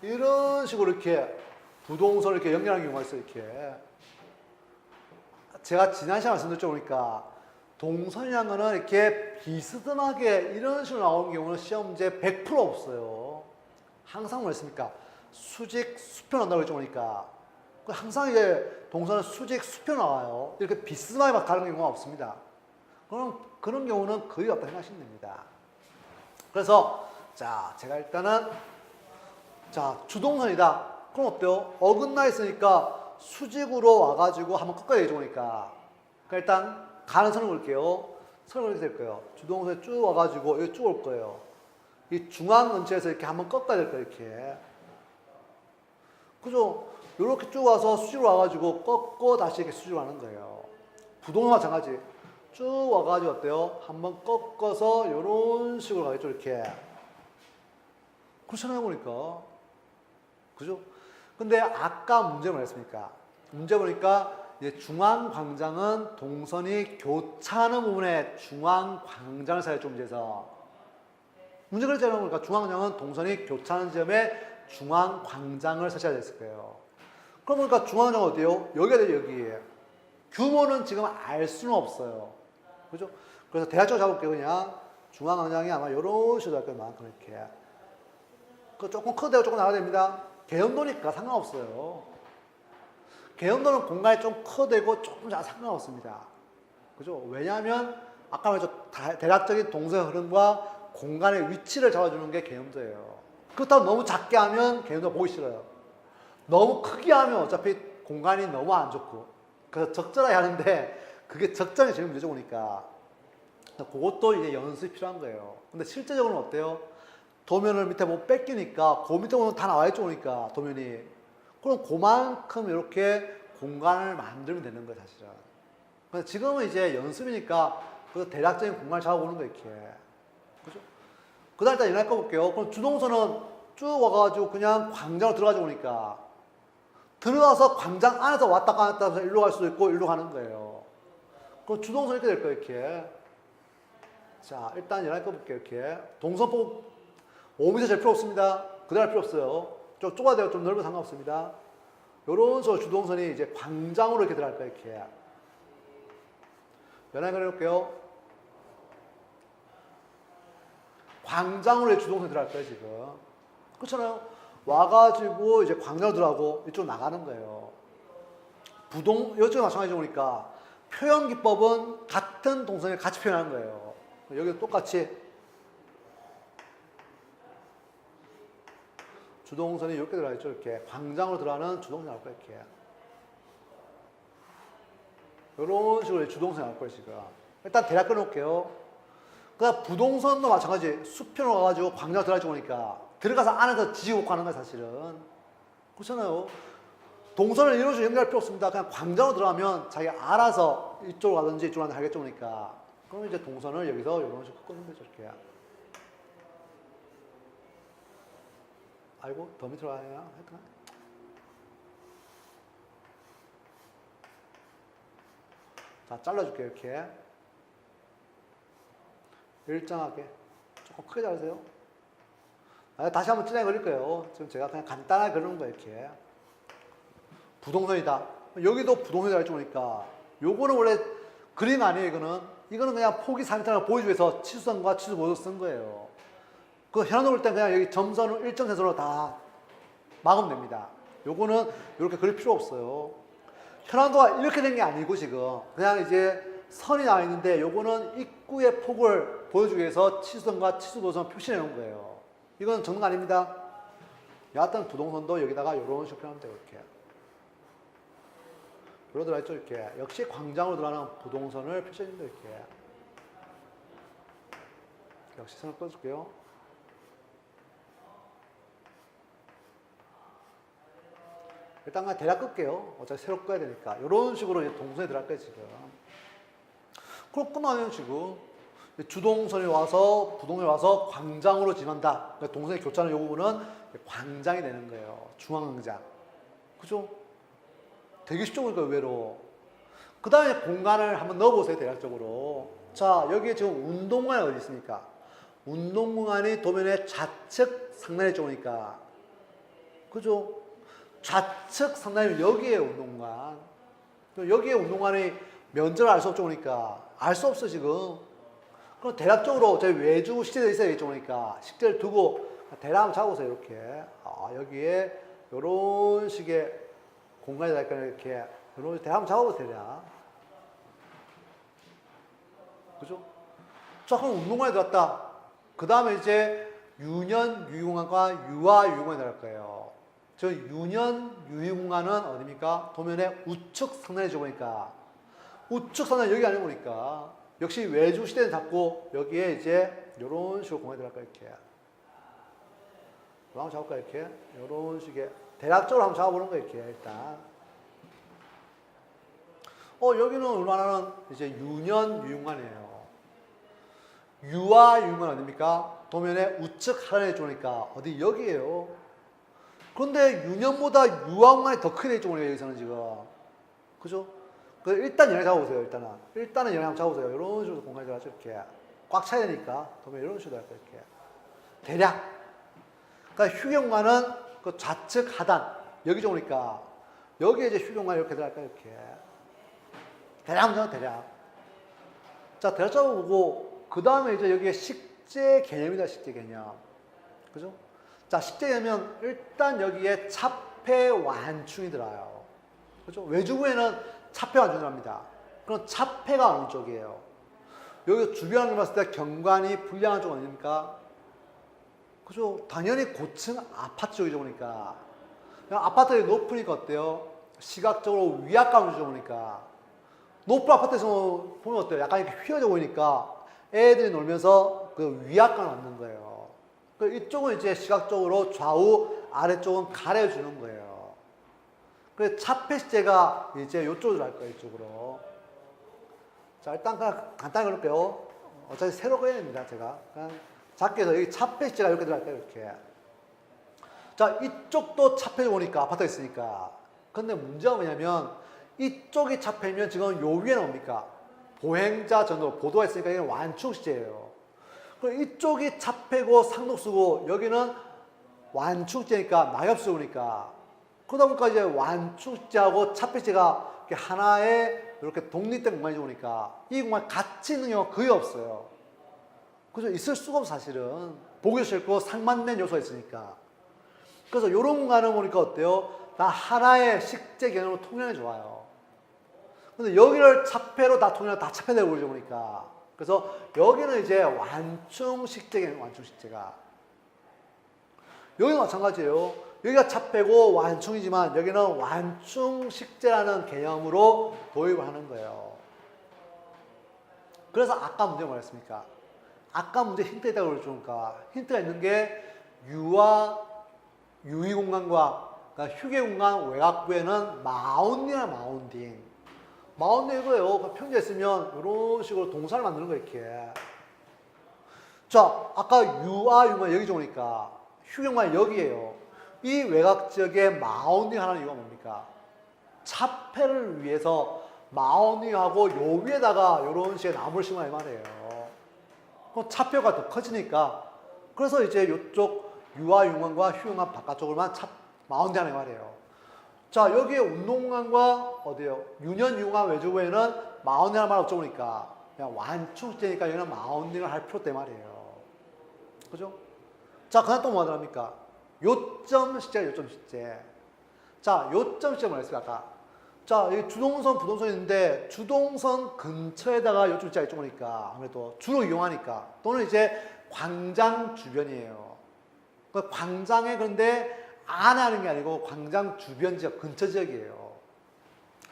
이런 식으로 이렇게 부동선을 이렇게 연결하는 경우가 있어요, 이렇게. 제가 지난 시간에 말씀드렸죠, 그러니까. 동선이라는 거는 이렇게 비스듬하게 이런 식으로 나오는 경우는 시험 문제 100% 없어요. 항상 뭐 했습니까? 수직, 수표 나온다고 했죠, 그러니까. 항상 이제 동선은 수직, 수표 나와요. 이렇게 비스듬하게 막 가는 경우가 없습니다. 그런 경우는 거의 없다 생각하시면 됩니다. 그래서, 자, 제가 일단은, 자, 주동선이다. 그럼 어때요? 어긋나 있으니까 수직으로 와가지고 한번 꺾어야 되죠, 그러니까. 일단, 가는 선을 그릴게요. 선을 그렇게 될 거예요. 주동선에 쭉 와가지고 여기 쭉 올 거예요. 이 중앙 근처에서 이렇게 한번 꺾어야 될 거예요, 이렇게. 그죠? 이렇게 쭉 와서 수직으로 와가지고 꺾고 다시 이렇게 수직으로 가는 거예요. 부동선 마찬가지. 쭉 와가지고 어때요? 한번 꺾어서 이런 식으로 가겠죠, 이렇게. 그렇잖아요, 보니까. 그죠? 근데 아까 문제 뭐였습니까? 문제 보니까 이제 중앙광장은 동선이 교차하는 부분에 중앙광장을 사용했죠, 문제에서. 문제 그랬잖아요. 그러니까 중앙광장은 동선이 교차하는 지점에 중앙광장을 설치해야 됐을 거예요. 그럼 그러니까 중앙광장은 어디예요? 여기가 돼요, 여기. 규모는 지금 알 수는 없어요. 그죠? 그래서 대략적으로 잡을게요, 그냥. 중앙광장이 아마 이런 식으로 할 거예요, 만큼 이렇게. 그 조금 커도 되고 조금 나가야 됩니다. 개연도니까 상관없어요. 개연도는 공간이 좀 커도 되고 조금 작아도 상관없습니다. 그죠? 왜냐하면 아까 말했죠. 대략적인 동선의 흐름과 공간의 위치를 잡아주는 게 개연도예요. 그렇다고 너무 작게 하면 개연도 보기 싫어요. 너무 크게 하면 어차피 공간이 너무 안 좋고. 그래서 적절하게 하는데 그게 적절히 제일 문제죠, 보니까. 그것도 이제 연습이 필요한 거예요. 근데 실제적으로는 어때요? 도면을 밑에 뭐 뺏기니까 그 밑에 보면 다 나와 있죠, 그러니까 도면이. 그럼 그만큼 이렇게 공간을 만들면 되는 거예요, 사실은. 근데 지금은 이제 연습이니까 그 대략적인 공간을 잡아보는 거예요, 이렇게. 그 다음 일단 일어날 거 볼게요. 그럼 주동선은 쭉 와가지고 그냥 광장으로 들어가지고 오니까 들어가서 광장 안에서 왔다 갔다 하면서 일로 갈 수도 있고 일로 가는 거예요. 그럼 주동선 이렇게 될 거예요, 이렇게. 자, 일단 일어날 거 볼게요, 이렇게. 동선폭 5m 될 필요 없습니다. 그대로 할 필요 없어요. 좀 좁아야 돼요. 좀 넓어도 상관없습니다. 요런 식으로 주동선이 이제 광장으로 이렇게 들어갈 거예요, 이렇게. 연락을 해볼게요. 광장으로 주동선이 들어갈 거예요, 지금. 그렇잖아요. 와가지고 이제 광장으로 들어가고 이쪽으로 나가는 거예요. 이쪽에 마찬가지로 보니까 표현기법은 같은 동선을 같이 표현하는 거예요. 여기도 똑같이 주동선이 이렇게 들어가겠죠, 이렇게. 광장으로 들어가는 주동선이 나올 거예요, 이렇게. 이런 식으로 주동선이 나올 거예요, 지금. 일단 대략 끊어놓을게요. 그다음 부동선도 마찬가지. 수평으로 가가지고 광장 들어가지고 오니까 들어가서 안에서 지지고 가는 거야, 사실은. 그렇잖아요. 동선을 이런 식으로 연결할 필요 없습니다. 그냥 광장으로 들어가면 자기가 알아서 이쪽으로 가든지 이쪽으로 가든지 하겠죠, 그러니까. 그럼 이제 동선을 여기서 이런 식으로 끄는 거죠, 이렇게. 아이고, 더 밑으로 가야 하나? 자, 잘라줄게요, 이렇게. 일정하게. 조금 크게 자르세요. 다시 한번 진행 그릴 거예요. 지금 제가 그냥 간단하게 그리는 거예요, 이렇게. 부동선이다. 여기도 부동선이 날 보니까, 요거는 원래 그림 아니에요, 이거는. 이거는 그냥 포기 3m를 보여주기 위해서 치수선과 치수보도 쓴 거예요. 그 현안도 볼 땐 그냥 여기 점선을 일정선으로 다 막으면 됩니다. 요거는 이렇게 그릴 필요 없어요. 현안도가 이렇게 된 게 아니고 지금 그냥 이제 선이 나와 있는데 요거는 입구의 폭을 보여주기 위해서 치수선과 치수보선 표시해 놓은 거예요. 이건 정답 아닙니다. 여하튼 부동선도 여기다가 요런 식으로 표현하면 돼요, 이렇게. 요로 들어있죠, 이렇게. 역시 광장으로 들어가는 부동선을 표시해 줍니다, 이렇게. 역시 선을 꺼줄게요. 일단 그냥 대략 끌게요. 어차피 새로 꺼야 되니까. 이런 식으로 이제 동선에 들어갈 거예요, 지금. 그럼 끝나면 지금 주동선이 와서, 부동선이 와서 광장으로 진한다. 그러니까 동선의 교차는 이 부분은 광장이 되는 거예요. 중앙광장. 그죠? 되게 쉽죠, 그러니까 의외로. 그 다음에 공간을 한번 넣어보세요, 대략적으로. 자, 여기에 지금 운동공간이 어디 있습니까? 운동공간이 도면의 좌측 상단에 쪽이니까. 그죠? 좌측 상단이면 여기에 운동공간. 여기에 운동공간의 면적을 알 수 없죠, 그러니까. 알 수 없어, 지금. 그럼 대략적으로 저희 외주 식재되어 있어야겠죠, 그러니까. 식재를 두고 대략 한번 잡아보세요, 이렇게. 여기에 이런 식의 공간이 될 거니까 이렇게. 이런 대략 한번 잡아보세요, 대략. 그죠? 자, 그럼 운동관에 들어갔다. 그 다음에 이제 유년 유희공간과 유아 유희공간이 들어갈 거예요. 저 유년 유희공간은 어디입니까? 도면의 우측 상단에 줘보니까 우측 상단 여기 아니고 보니까 역시 외주 시대는 잡고 여기에 이제 이런 식으로 공간이 들어갈 거예요, 이렇게. 한번 잡을까요, 이렇게? 이런 식의 대략적으로 한번 잡아보는 거예요, 이렇게 일단. 여기는 얼마나는 이제 유년 유희공간이에요. 유아 유희공간 어디입니까? 도면의 우측 하단에 쪽이니까 어디 여기에요. 그런데 유년보다 유아 공간이 더 크게 있죠, 여기서는 지금. 그죠? 일단 영향 잡아보세요, 일단은 영향 잡아보세요. 이런 식으로 공간이 들어가죠, 이렇게. 꽉 차야 되니까. 도면 이런 식으로 할 거예요, 이렇게. 대략. 그러니까 휴경관은 그 좌측 하단, 여기 좋으니까 여기에 이제 휴경관이 이렇게 들어갈 거예요, 이렇게. 대략, 대략. 자, 대략 잡아보고, 그 다음에 이제 여기에 식재 개념이다, 식재 개념. 그죠? 자, 식재 개념은 일단 여기에 차폐 완충이 들어요. 그죠? 외주부에는 차폐 완충이 들어갑니다. 그럼 차폐가 어느 쪽이에요? 여기 주변을 봤을 때 경관이 불량한 쪽은 어딥니까? 그죠? 당연히 고층 아파트 쪽이죠, 보니까. 아파트가 높으니까 어때요? 시각적으로 위압감을 주죠, 보니까. 높은 아파트에서 보면 어때요? 약간 이렇게 휘어져 보이니까 애들이 놀면서 그 위압감을 얻는 거예요. 이쪽은 이제 시각적으로 좌우, 아래쪽은 가려주는 거예요. 그래서 차폐시제가 이제 이쪽으로 할 거예요, 이쪽으로. 자, 일단 그냥 간단히 그럴게요. 어차피 새로 그려야 됩니다, 제가. 그냥 작게 해서 여기 차폐시제가 이렇게 들어갈까요? 이렇게. 자, 이쪽도 차폐 오니까 아파트가 있으니까. 근데 문제가 뭐냐면 이쪽이 차폐면 지금 요 위에는 뭡니까? 보행자 전도, 보도가 있으니까 이게 완충시제예요. 그럼 이쪽이 차폐고 상록수고 여기는 완충시제니까 낙엽수니까. 그러다 보니까 이제 완충시제하고 차폐시제가 하나의 이렇게 독립된 공간이 오니까 이 공간이 같이 있는 경우가 거의 없어요. 그죠? 있을 수가 없어, 사실은. 보기 싫고 상반된 요소가 있으니까. 그래서 이런 공간을 보니까 어때요? 다 하나의 식재 개념으로 통일해 좋아요. 근데 여기를 차폐로 다 통일해, 다 차폐되고 그러죠, 보니까. 그래서 여기는 이제 완충 식재 개념, 완충 식재가. 여기는 마찬가지예요. 여기가 차폐고 완충이지만 여기는 완충 식재라는 개념으로 도입을 하는 거예요. 그래서 아까 문제 뭐였습니까? 아까 문제 힌트가 있다고 그러니까 힌트가 있는 게 유와 유의 공간과 그러니까 휴게 공간 외곽부에는 마운딩이나 마운딩. 마운딩 이거예요. 평지에 있으면 이런 식으로 동사를 만드는 거예요, 이렇게. 자, 아까 유와 유만 여기 좋으니까 휴게 공간이 여기에요. 이 외곽 지역에 마운딩 하는 이유가 뭡니까? 차폐를 위해서 마운딩하고 요 위에다가 이런 식의 나무를 심어야 이 말이에요. 그럼 차폐가 더 커지니까 그래서 이제 이쪽 유아 융관과 휴용관 바깥쪽으로만 마운딩 하는 말이에요. 자, 여기에 운동관과 어디요? 유년 융관 외주부에는 마운딩 하는 말 없죠. 그냥 완충시제니까 여기는 마운딩을 할 필요 없단 말이에요. 그죠? 자, 그다음 또 뭐가 들어갑니까? 요점 시제, 요점 시제. 자, 요점 시제 뭐라 했어요, 아까? 자, 여기 주동선, 부동선이 있는데, 주동선 근처에다가 요점 시제가 있죠, 보니까. 아무래도 주로 이용하니까. 또는 이제 광장 주변이에요. 그 광장에 그런데 안에 하는 게 아니고 광장 주변 지역, 근처 지역이에요.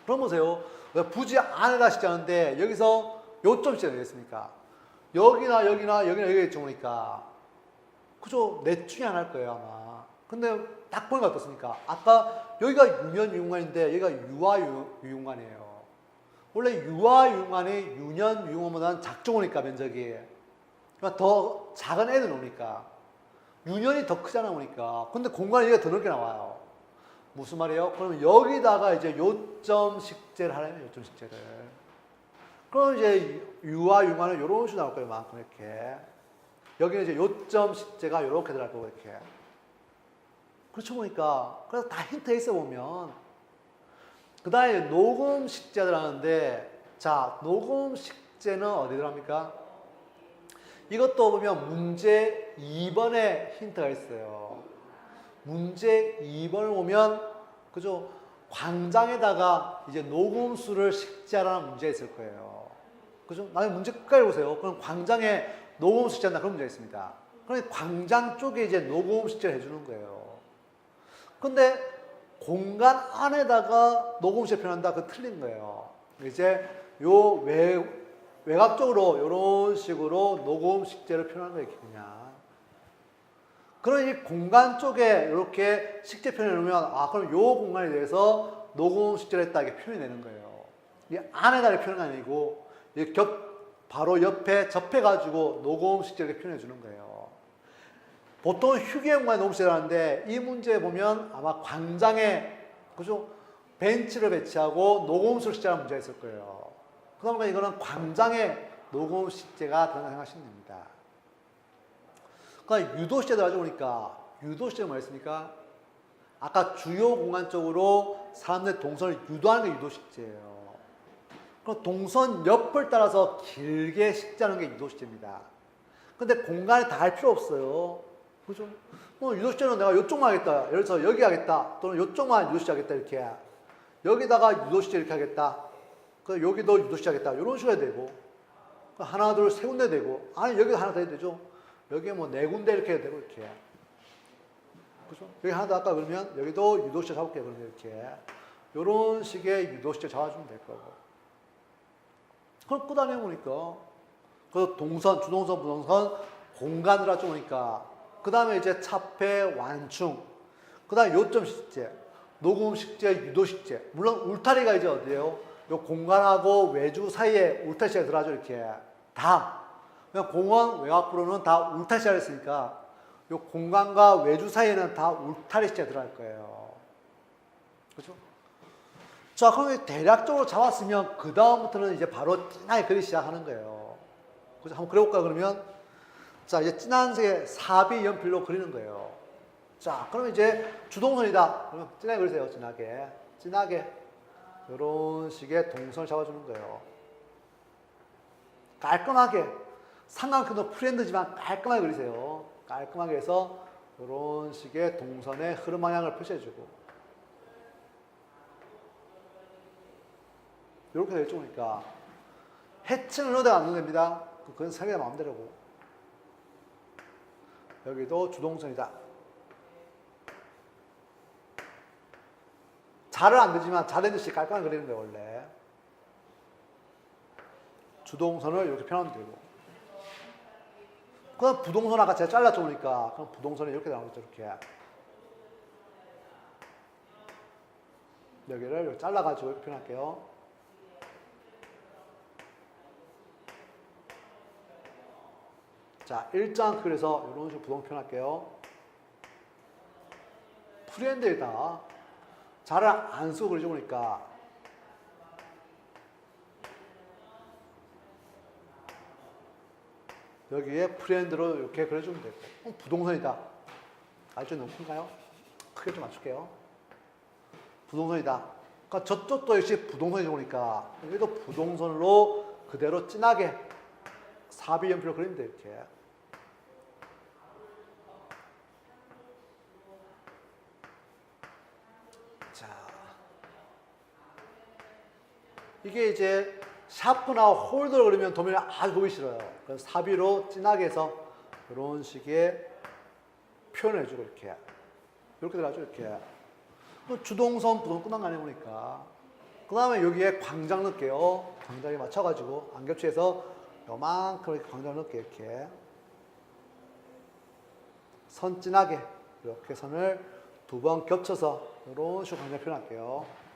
그럼 보세요. 부지 안에다 시작하는데, 여기서 요점 시제가 되겠습니까? 여기나 여기 있죠, 보니까. 그죠? 넷 중에 하나일 거예요, 아마. 근데 딱 보니까 어떻습니까? 아까 여기가 유년 유용관인데 여기가 유아 유용관이에요. 원래 유아 유용관이 유년 유용관보다는 작죠, 보니까 면적이. 그러니까 더 작은 애들 오니까. 유년이 더 크잖아, 보니까. 근데 공간이 여기가 더 넓게 나와요. 무슨 말이에요? 그러면 여기다가 이제 요점 식재를 하려면 요점 식재를. 그럼 이제 유아 유용관은 이런 식으로 나올 거예요, 만큼 이렇게. 여기는 이제 요점 식재가 이렇게 들어갈 거고, 이렇게. 그렇죠, 보니까. 그래서 다 힌트에 있어 보면. 그 다음에 녹음 식재들 하는데, 자, 녹음 식재는 어디 들어갑니까? 이것도 보면 문제 2번에 힌트가 있어요. 문제 2번을 보면, 그죠? 광장에다가 이제 녹음수를 식재하라는 문제가 있을 거예요. 그죠? 나중에 문제 끝까지 보세요. 그럼 광장에 녹음 식재한다, 그런 문제가 있습니다. 그러니까 광장 쪽에 이제 녹음 식재를 해주는 거예요. 근데 공간 안에다가 녹음실 표현한다? 그거 틀린 거예요. 이제 요 외곽적으로 이런 식으로 녹음 식재를 표현하는 거예요, 그냥. 그럼 이 공간 쪽에 이렇게 식재 표현해 놓으면, 아, 그럼 요 공간에 대해서 녹음 식재를 했다, 이렇게 표현이 되는 거예요. 이 안에다 이렇게 표현이 아니고, 바로 옆에 접해가지고 녹음 식재를 이렇게 표현해 주는 거예요. 보통 휴게 공간에 녹음실을 하는데 이 문제에 보면 아마 광장에, 그죠? 벤치를 배치하고 녹음실 식재라는 문제가 있을 거예요. 그러니까 이거는 광장에 녹음 식재가 들어간다 생각하시면 됩니다. 그러니까 유도 식재 들어가죠, 보니까. 유도 식재가 뭐였습니까? 아까 주요 공간 쪽으로 사람들의 동선을 유도하는 게 유도 식재예요. 그럼 동선 옆을 따라서 길게 식재하는 게 유도 식재입니다. 근데 공간에 다 할 필요 없어요. 그죠? 유도식재는 내가 이쪽만 하겠다. 예를 들어서 여기 하겠다. 또는 이쪽만 유도식재 하겠다. 이렇게. 여기다가 유도식재 이렇게 하겠다. 여기도 유도식재 하겠다. 이런 식으로 해야 되고. 하나, 둘, 세 군데 되고. 아니, 여기도 하나 더 해야 되죠. 여기에 뭐 네 군데 이렇게 해야 되고, 이렇게. 그죠? 여기 하나 더 할까? 그러면 여기도 유도식재 잡을게요. 그러면 이렇게. 이런 식의 유도식재 잡아주면 될 거고. 그럼 끄다니 보니까. 그래서 동선, 주동선, 부동선, 공간을 하죠, 보니까. 그 다음에 이제 차폐, 완충, 그 다음에 요점 식재, 녹음 식재, 유도 식재. 물론 울타리가 이제 어디예요? 요 공간하고 외주 사이에 울타리 식재가 들어가죠, 이렇게. 다. 그냥 공원 외곽부로는 다 울타리 시작을 했으니까 이 공간과 외주 사이에는 다 울타리 시작이 들어갈 거예요. 그렇죠? 자, 그럼 대략적으로 잡았으면 그 다음부터는 이제 바로 진하게 그리기 시작하는 거예요. 그죠? 한번 그려볼까 그러면 자, 이제 진한 색의 사비 연필로 그리는 거예요. 자, 그러면 이제 주동선이다. 그러면 진하게 그리세요. 진하게. 진하게. 이런 식의 동선을 잡아주는 거예요. 깔끔하게. 삼각형도 프렌드지만 깔끔하게 그리세요. 깔끔하게 해서 이런 식의 동선의 흐름 방향을 표시해주고. 이렇게 되어 있으니까 해층을 넣어야 안 넣으면 됩니다. 그건 자기가 마음대로고. 여기도 주동선이다. 잘은 안 되지만 잘했듯이 깔끔하게 그리는 거예요, 원래. 주동선을 이렇게 표현하면 되고. 그럼 부동선 아까 제가 잘랐죠, 보니까. 그럼 부동선이 이렇게 나오겠죠, 이렇게. 여기를 이렇게 잘라가지고 이렇게 표현할게요. 자, 일정 그래서 이런 식으로 부동선 표현할게요. 프렌드에다 잘을 안 쓰고 그리죠, 보니까. 여기에 프렌드로 이렇게 그려주면 되고. 부동선이다. 알죠? 너무 큰가요? 크게 좀 맞출게요. 부동선이다. 그러니까 저쪽도 역시 부동선이죠, 보니까. 여기도 부동선으로 그대로 진하게 사비 연필로 그리면 돼요, 이렇게. 자. 이게 이제 샤프나 홀더를 그리면 도면이 아주 보기 싫어요. 그래서 사비로 진하게 해서 이런 식의 표현을 해주고 이렇게. 이렇게 들어가죠, 이렇게. 주동선, 부동선 끝난 거 아니에요, 보니까. 그 다음에 여기에 광장 넣을게요. 광장에 맞춰가지고 안 겹치해서 요만큼 이렇게 광장 넣을게요, 이렇게. 선 진하게 이렇게 선을 두 번 겹쳐서 이런 식으로 광장 표현할게요.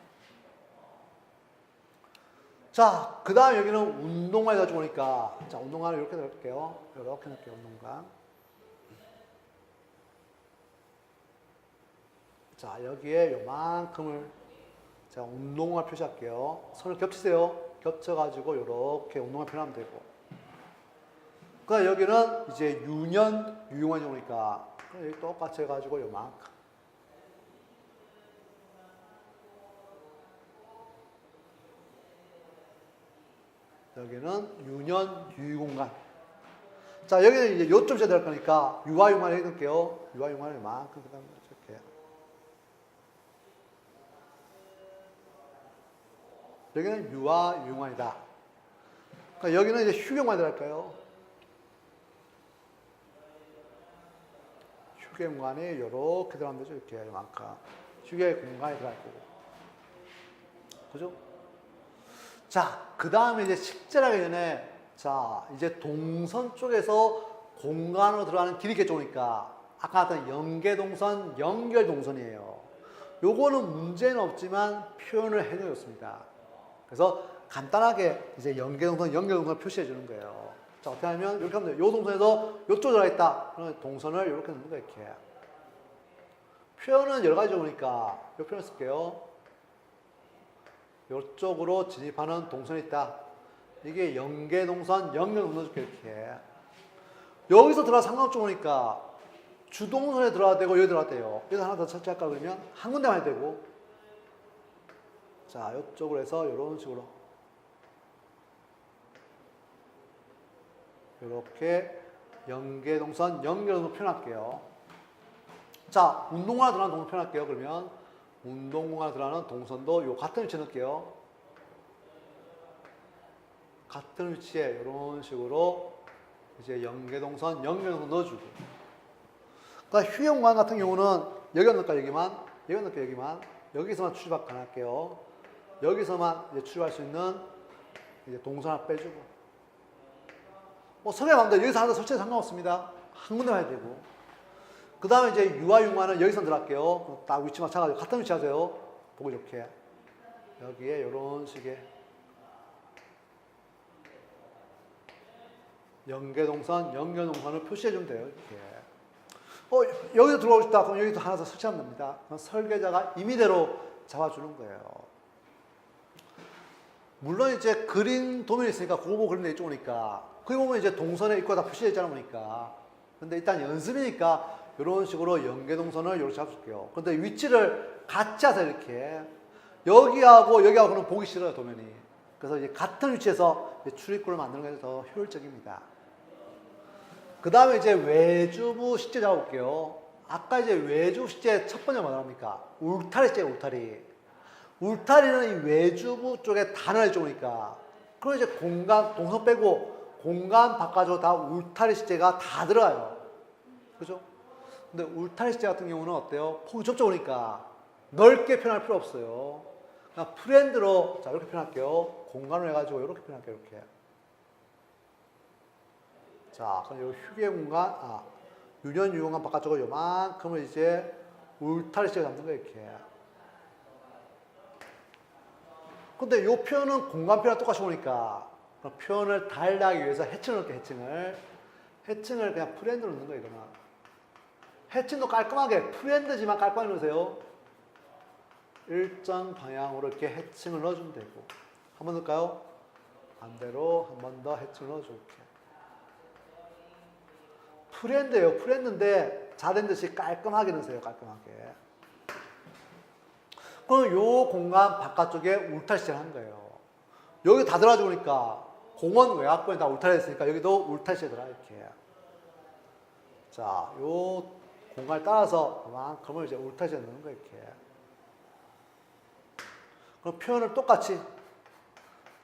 자, 그 다음 여기는 운동관이 가지고 오니까, 자, 운동관을 이렇게 넣을게요. 이렇게 넣을게요, 운동관. 자, 여기에 요만큼을 제가 운동관 표시할게요. 선을 겹치세요. 겹쳐가지고 이렇게 운동관 표현하면 되고. 그 다음 여기는 이제 유년, 유용관이 오니까, 여기 똑같이 해가지고 요만큼. 여기는 유년, 유유공간. 자, 여기는 이제 요점 쳐야 될 거니까 유와 융관을 해놓을게요. 유와 융관을 이만큼 그다음에 이렇게. 여기는 유와 융관이다. 그러니까 여기는 이제 휴경관이 들어갈까요? 휴경관이 이렇게 들어가면 되죠. 이렇게 이만큼. 휴게 공간이 들어갈 거고. 그죠? 자, 그 다음에 이제 식재하기 전에, 자, 이제 동선 쪽에서 공간으로 들어가는 길이 있겠죠, 보니까. 아까 했던 연계동선, 연결동선이에요. 요거는 문제는 없지만 표현을 해놓습니다. 그래서 간단하게 이제 연계동선, 연결동선을 표시해 주는 거예요. 자, 어떻게 하면, 이렇게 하면 돼요. 요 동선에서 요쪽 들어가 있다. 그러면 동선을 이렇게 넣는 거예요, 이렇게. 표현은 여러 가지죠, 보니까. 요 표현 쓸게요. 이쪽으로 진입하는 동선이 있다. 이게 연계동선, 연결동선 줄게 이렇게. 여기서 들어가 상관없죠, 보니까. 주동선에 들어가야 되고, 여기 들어가야 돼요. 여기서 하나 더 설치할까 그러면 한 군데만 해야 되고. 자, 이쪽으로 해서 이런 식으로. 이렇게 연계동선, 연결동선 표현할게요. 자, 운동공간에 들어가는 동선 표현할게요, 그러면. 운동공간에 들어가는 동선도 요 같은 위치에 넣을게요. 같은 위치에 이런 식으로 이제 연계동선, 연결동선 넣어주고. 그러니까 휴영관 같은 경우는 여기 넣을까 여기만, 여기 넣을까 여기만, 여기서만 출발 가능할게요. 여기서만 이제 출발할 수 있는 이제 동선 하나 빼주고. 뭐 설계 마음대로 여기서 하나 설치해도 상관없습니다. 한 군데만 해야 되고. 그 다음에 이제 유와 융화는 여기서 들어갈게요. 딱 위치 맞춰가지고 같은 위치 하세요. 보기 좋게. 여기에 이런 식의. 연계동선, 연결동선을 표시해주면 돼요. 이렇게. 여기도 들어오고 싶다. 그럼 여기도 하나 더 설치하면 됩니다. 그럼 설계자가 임의대로 잡아주는 거예요. 물론 이제 그린 도면이 있으니까 그거 보고 그림 내쪽 오니까 거기 보면 이제 동선에 있고 다 표시되어 있잖아 보니까. 근데 일단 연습이니까 이런 식으로 연계동선을 이렇게 잡을게요. 근데 위치를 같이 하세요. 이렇게. 여기하고 여기하고는 보기 싫어요. 도면이. 그래서 이제 같은 위치에서 출입구를 만드는 게 더 효율적입니다. 그 다음에 이제 외주부 식재 잡아볼게요. 아까 이제 외주부 식재 첫 번째 뭐라 합니까? 울타리 식재, 울타리. 울타리는 이 외주부 쪽에 단을 쪽이니까. 그럼 이제 공간, 동선 빼고 공간 바깥으로 다 울타리 식재가 다 들어가요. 그죠? 근데 울타리 식재 같은 경우는 어때요? 폭이 좁좁으니까 넓게 표현할 필요 없어요. 그냥 프렌드로, 자, 이렇게 표현할게요. 공간을 해가지고 이렇게 표현할게요, 이렇게. 자, 그럼 요 휴게 공간, 유년 유공간 바깥쪽으로 요만큼을 이제 울타리 식재가 잡는 거예요, 이렇게. 근데 요 표현은 공간 표현과 똑같이 오니까 표현을 달리하기 위해서 해칭을 넣을게요, 해칭을. 해칭을 그냥 프렌드로 넣는 거예요, 이거는. 해칭도 깔끔하게, 프렌드지만 깔끔하게 넣으세요. 일정 방향으로 이렇게 해칭을 넣어주면 되고. 한 번 넣을까요? 반대로 한 번 더 해칭을 넣어줄게. 프렌드예요. 프렌드인데 잘된 듯이 깔끔하게 넣으세요. 깔끔하게. 그럼 요 공간 바깥쪽에 울타리 시작을 한 거예요. 여기 다 들어가 보니까 공원 외곽부에 다 울타리 했으니까 여기도 울타리 시작을 들어가 이렇게. 자, 요 공간을 따라서 그만큼을 이제 울타리 시작을 넣는 거예요. 이렇게. 그럼 표현을 똑같이.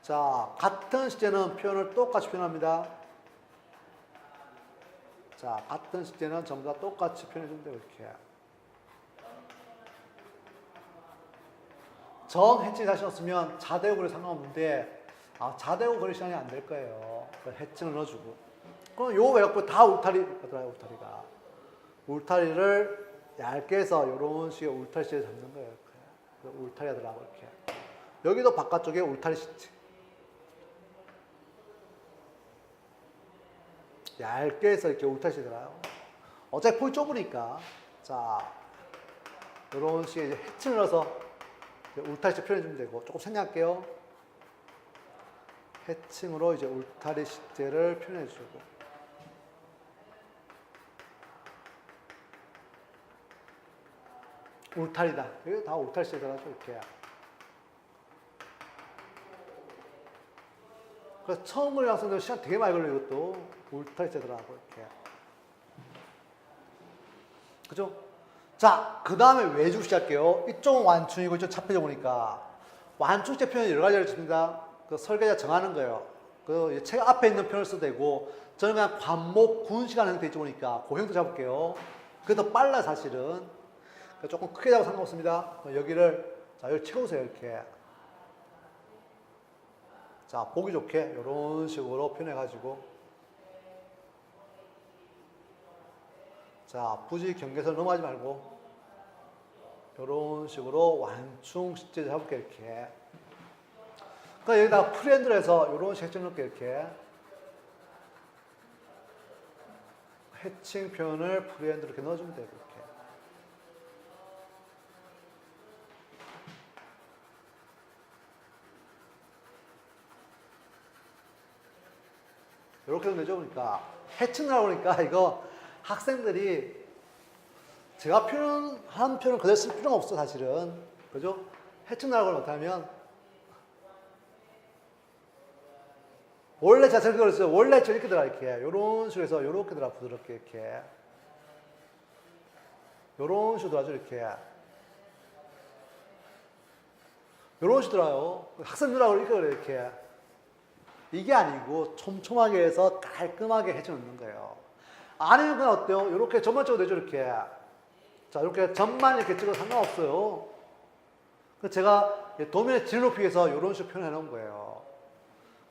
자, 같은 시제는 표현을 똑같이 표현합니다. 자, 같은 시제는 전부 다 똑같이 표현해주면 돼요, 이렇게. 정 해칭이 다시 없으면 자대고 그래 상관없는데, 자대고 그럴 시간이 안 될 거예요. 해칭을 넣어주고. 그럼 요 외곽부 다 울타리가 들어가요, 울타리가. 울타리를 얇게 해서 이런 식의 울타리 시제를 잡는 거예요, 이렇게. 울타리가 들어가고, 이렇게. 여기도 바깥쪽에 울타리 시제. 얇게 해서 이렇게 울타리 시제 들어가요. 어차피 폭이 좁으니까. 자, 이런 식의 이제 해칭을 넣어서 울타리 시제 표현해주면 되고, 조금 생략할게요. 해칭으로 이제 울타리 시제를 표현해주고. 울타리다. 여기 다 울타리 시제 들어가죠, 이렇게. 그래서 처음으로 학생들 시간 되게 많이 걸려요, 이것도. 울타리 시제 들어가고, 이렇게. 그죠? 자, 그 다음에 외주 시작할게요. 이쪽은 완충이고 이쪽 차폐죠 보니까. 완충제 표현이 여러 가지를 줍니다. 그 설계자 정하는 거예요. 그 책 앞에 있는 표현을 써도 되고, 저는 그냥 관목, 군시간 형태 있죠 보니까, 그 형태 잡을게요. 그게 더 빨라, 사실은. 조금 크게 잡아도 상관없습니다. 여기를, 자, 여기 채우세요, 이렇게. 자, 보기 좋게, 이런 식으로 표현해가지고. 자, 부지 경계선을 넘어가지 말고 이런 식으로 완충 시제 잡을게 이렇게. 그러니까 여기다가 프렌드로 해서 이런 식으로 넣을게 이렇게. 해칭 표현을 프렌드로 이렇게 넣어주면 되고 이렇게. 이렇게 되죠. 그러니까 해칭을 하고 보니까 이거 학생들이 제가 한 표현을 그대로 쓸 필요가 없어, 사실은. 그죠? 해칭 나락을 못하면, 원래 자세히 그랬어요. 원래 이렇게 들어가, 이렇게. 요런 식으로 해서, 요렇게 들어가, 부드럽게, 이렇게. 요런 식으로 들어가죠, 이렇게. 요런 식으로 들어가요. 학생들하고 이렇게 그래요, 이렇게. 이게 아니고, 촘촘하게 해서 깔끔하게 해쳐 넣는 거예요. 아니면 그냥 어때요? 이렇게 점만 찍어도 되죠, 이렇게. 자, 이렇게 점만 이렇게 찍어도 상관없어요. 제가 도면의 질 높이에서 이런 식으로 표현해 놓은 거예요.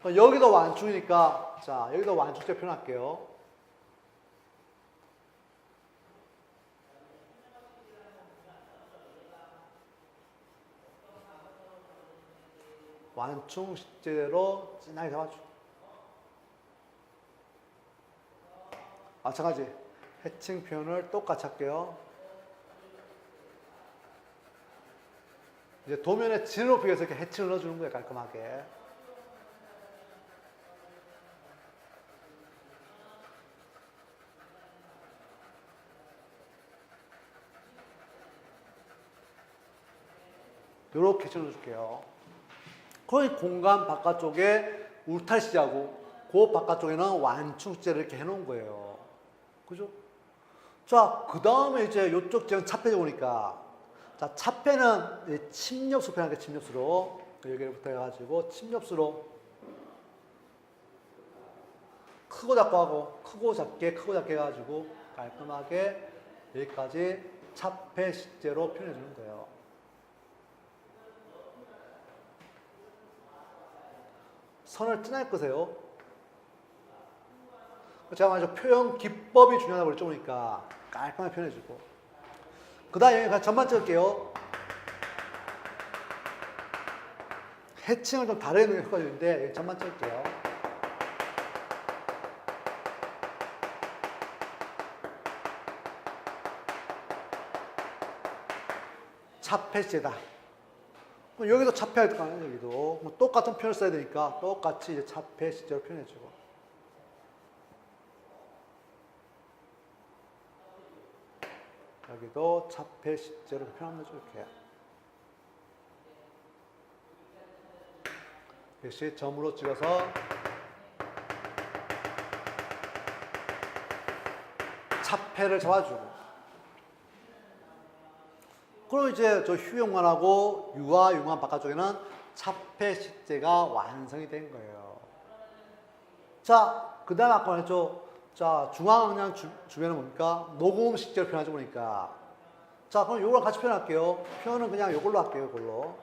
여기도 완충이니까, 자, 여기도 완충제 표현할게요. 완충 시제로 진하게 잡아줘. 마찬가지 해칭 표현을 똑같이 할게요. 이제 도면에 질을 높이기 위해서 이렇게 해칭을 넣어주는 거예요, 깔끔하게. 이렇게 해칭을 넣어줄게요. 거의 공간 바깥쪽에 울타리시하고 그 바깥쪽에는 완충제를 이렇게 해놓은 거예요. 그죠? 자, 그 다음에 이제 이쪽 지형 차폐 오니까 자, 차폐는 침엽수 표현할게요. 침엽수로 여기부터 해가지고 침엽수로 크고 작고 하고 크고 작게 해가지고 깔끔하게 여기까지 차폐 식재로 표현해 주는 거예요. 선을 찌날 거세요. 제가 먼저 표현 기법이 중요하다고 그랬죠. 그러니까 깔끔하게 표현해주고. 그 다음에 여기 전만 찍을게요. 해칭을 좀 다르게 효과가 있는데 여기 전만 찍을게요. 차폐시제다. 여기도 차폐할 거 아니에요, 여기도. 똑같은 표현을 써야 되니까 똑같이 이제 차폐 시제로 표현해주고. 여기도 차폐 시제로 표현하면 되죠, 이렇게. 역시 점으로 찍어서 차폐를 잡아주고. 그럼 이제 저 휴용관하고 유와 용관 바깥쪽에는 차폐 식재가 완성이 된 거예요. 자, 그 다음에 아까 말했죠. 자, 중앙항량 주변은 뭡니까? 녹음 식재로 표현하죠, 보니까. 자, 그럼 요거랑 같이 표현할게요. 표현은 그냥 요걸로 할게요, 요걸로.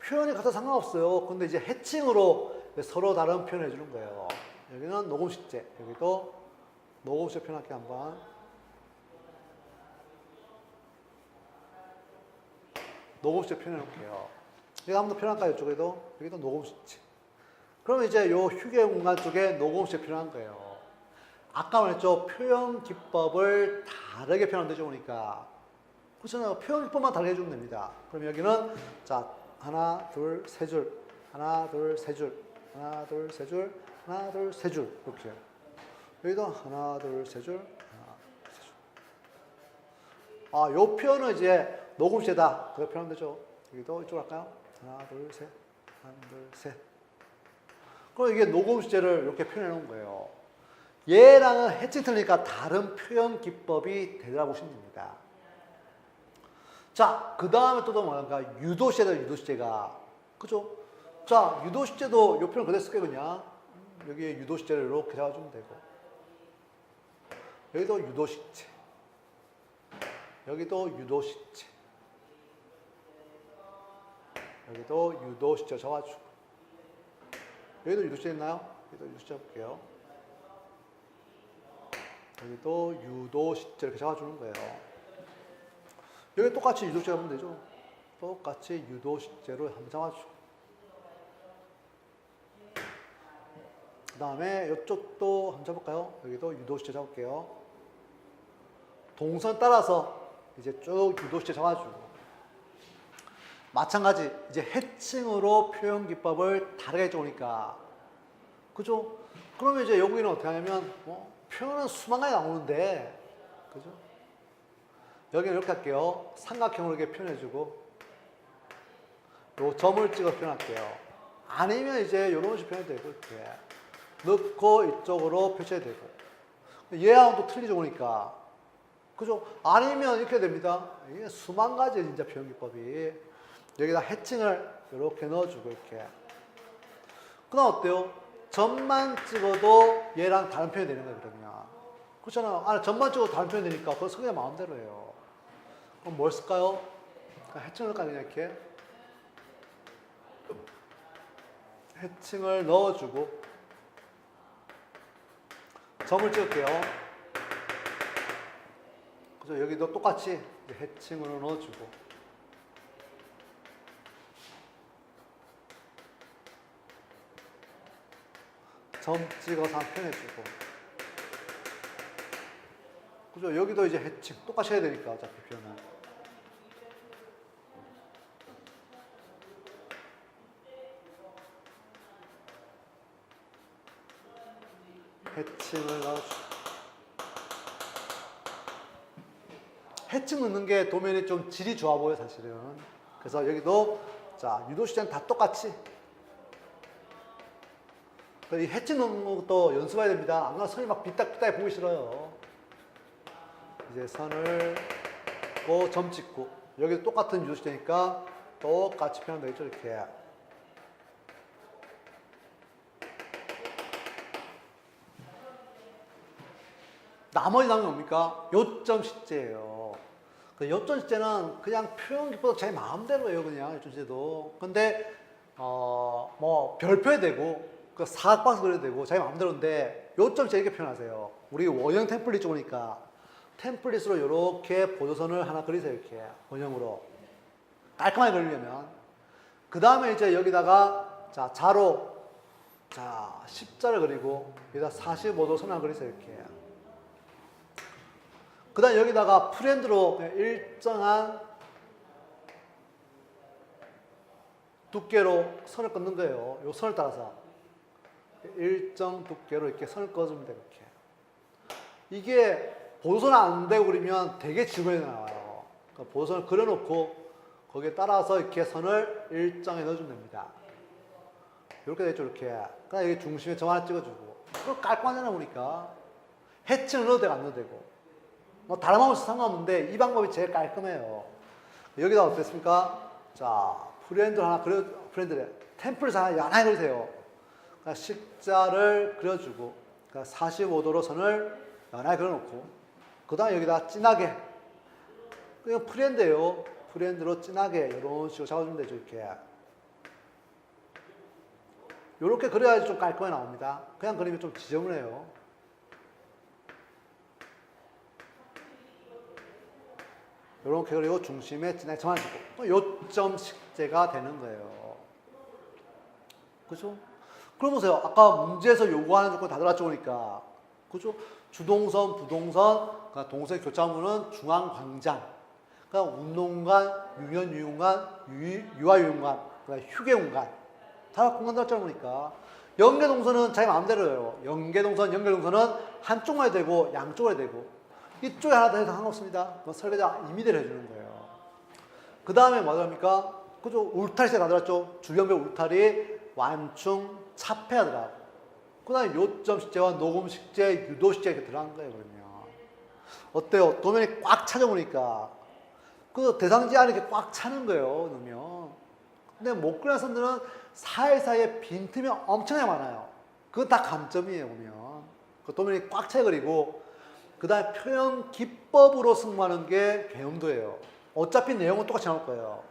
표현이 같아도 상관없어요. 근데 이제 해칭으로 서로 다른 표현을 해주는 거예요. 여기는 녹음 식재, 여기도 녹음 식재 표현할게요, 한번. 녹음 식재 표현해놓을게요. 여기 한번 더 표현할까요, 이쪽에도? 여기도 녹음 식재. 그러면 이제 요 휴게 공간 쪽에 녹음 식재 표현한 거예요. 아까 말했죠. 표현 기법을 다르게 표현하면 되죠, 그러니까. 그렇잖아요. 표현 기법만 다르게 해주면 됩니다. 그럼 여기는, 자, 하나, 둘, 세 줄. 하나, 둘, 세 줄. 하나, 둘, 세 줄. 하나, 둘, 세 줄. 이렇게. 여기도 하나, 둘, 세 줄. 하나, 세 줄. 아, 요 표현은 이제 녹음시다. 그렇게 표현하면 되죠. 여기도 이쪽으로 할까요? 하나, 둘, 셋. 하나, 둘, 셋. 그럼 이게 녹음시제를 이렇게 표현해 놓은 거예요. 얘랑은 해칭 틀리니까 다른 표현 기법이 되더라 보시면 됩니다. 자, 그 다음에 또 뭔가 유도시제다, 유도시제가. 그죠? 자, 유도시제도 요 표현 그대로 쓸게요, 그냥. 여기에 유도시제를 이렇게 잡아주면 되고. 여기도 유도시제. 여기도 유도시제. 여기도 유도시제 잡아주고. 여기도 유도시제 있나요? 여기도 유도시제 볼게요. 여기도 유도시제 이렇게 잡아주는 거예요. 여기 똑같이 유도시제 하면 되죠. 똑같이 유도시제로 한번 잡아주고. 그 다음에 이쪽도 한번 잡을까요? 여기도 유도시제 잡을게요. 동선 따라서 이제 쭉 유도시제 잡아주고. 마찬가지 이제 해칭으로 표현 기법을 다르게 해주니까. 그죠? 그러면 이제 여기는 어떻게 하냐면 표현은 수만 가지 나오는데, 그죠? 여기는 이렇게 할게요. 삼각형으로 이렇게 표현해주고, 요 점을 찍어 표현할게요. 아니면 이제 이런 식으로 표현해도 되고, 이렇게. 넣고 이쪽으로 표시해야 되고. 얘하고 또 틀리죠, 보니까. 그죠? 아니면 이렇게 됩니다. 이게 수만 가지 진짜 표현 기법이. 여기다 해칭을 이렇게 넣어주고, 이렇게. 그 다음 어때요? 점만 찍어도 얘랑 다른 표현이 되는 거예요, 그러면. 그렇잖아요. 아니, 점만 찍어도 다른 표현이 되니까 그거 그냥 마음대로 해요. 그럼 뭘 쓸까요? 해칭을 넣을까요, 그냥 이렇게? 해칭을 넣어주고, 점을 찍을게요. 그죠? 여기도 똑같이 해칭으로 넣어주고. 점 찍어서 한번 표현해주고. 그죠? 여기도 이제 해칭 똑같이 해야 되니까 어차피 표현은. 해칭을 넣어주고. 해칭 넣는 게 도면이 좀 질이 좋아 보여 사실은. 그래서 여기도 자 유도시장 다 똑같이. 이 해칭 넣는 것도 연습해야 됩니다. 안 그러면 선이 막 삐딱삐딱 보기 싫어요. 이제 선을 고 점 찍고 여기도 똑같은 유도시장이니까 똑같이 표현되어 있죠 이렇게. 나머지 남은 뭡니까? 요점 식재예요. 그 요점 식재는 그냥 표현 기법도 제 마음대로 해요, 그냥 요점 식재도. 근데 뭐 별표 되고 그 사각박스 그려도 되고 자기 마음대로인데 요점 식재 이렇게 표현하세요. 우리 원형 템플릿 쪽이니까 템플릿으로 이렇게 보조선을 하나 그리세요, 이렇게 원형으로 깔끔하게 그리려면. 그 다음에 이제 여기다가 자 자로 자 십자를 그리고 여기다 45도 선을 그리세요, 이렇게. 그 다음 여기다가 프렌드로 일정한 두께로 선을 끊는 거예요. 요 선을 따라서 일정 두께로 이렇게 선을 꺼주면 돼요. 이렇게. 이게 보조선 안 되고 그러면 되게 지구에 나와요. 그러니까 보조선을 그려놓고 거기에 따라서 이렇게 선을 일정에 넣어주면 됩니다. 이렇게 되죠, 이렇게. 그다음 여기 중심에 점 하나 찍어주고. 이거 깔끔하잖아 보니까. 해칭을 넣어도 되고 안 넣어도 되고. 뭐 다른 방법은 상관없는데 이 방법이 제일 깔끔해요. 여기다 어땠습니까? 자, 프렌드를 하나 그려, 프렌드래. 템플릿 하나 그리세요. 그러니까 십자를 그려주고, 그러니까 45도로 선을 연하게 그려놓고, 그 다음에 여기다 진하게. 그냥 프렌드예요. 프렌드로 진하게 이런 식으로 잡아주면 되죠, 이렇게. 이렇게 그려야지 좀 깔끔하게 나옵니다. 그냥 그리면 좀 지저분해요. 이렇게 그리고 중심에 진하게 점을 주고 요점 식재가 되는 거예요. 그죠? 그럼 보세요. 아까 문제에서 요구하는 조건 다 들어갔죠, 그러니까. 그죠? 주동선, 부동선, 그러니까 동선 교차문은 중앙광장, 그러니까 운동관, 유연유용관, 유아유용관, 그러니까 휴게공간. 다 공간 들어갔죠, 그러니까. 연계동선은 자기 마음대로예요. 연계동선은 한쪽만 해도 되고 양쪽으로 해도 되고. 이쪽에 하나 더 해도 상관없습니다. 설계자 임의대로 해주는 거예요. 그 다음에 뭐 합니까? 그죠? 울타리 다 들었죠? 주변배 울타리, 완충, 차폐하더라. 그 다음에 요점 식재와 녹음 식재, 유도 식재 이렇게 들어간 거예요, 그러면. 어때요? 도면이 꽉 차져보니까. 그 대상지 안에 이렇게 꽉 차는 거예요, 넣으면. 근데 못 그리는 선들은 사이사이에 빈틈이 엄청나게 많아요. 그건 다 감점이에요, 보면. 그 도면이 꽉 차 그리고 그 다음에 표현 기법으로 승부하는 게 개념도예요. 어차피 내용은 똑같이 나올 거예요.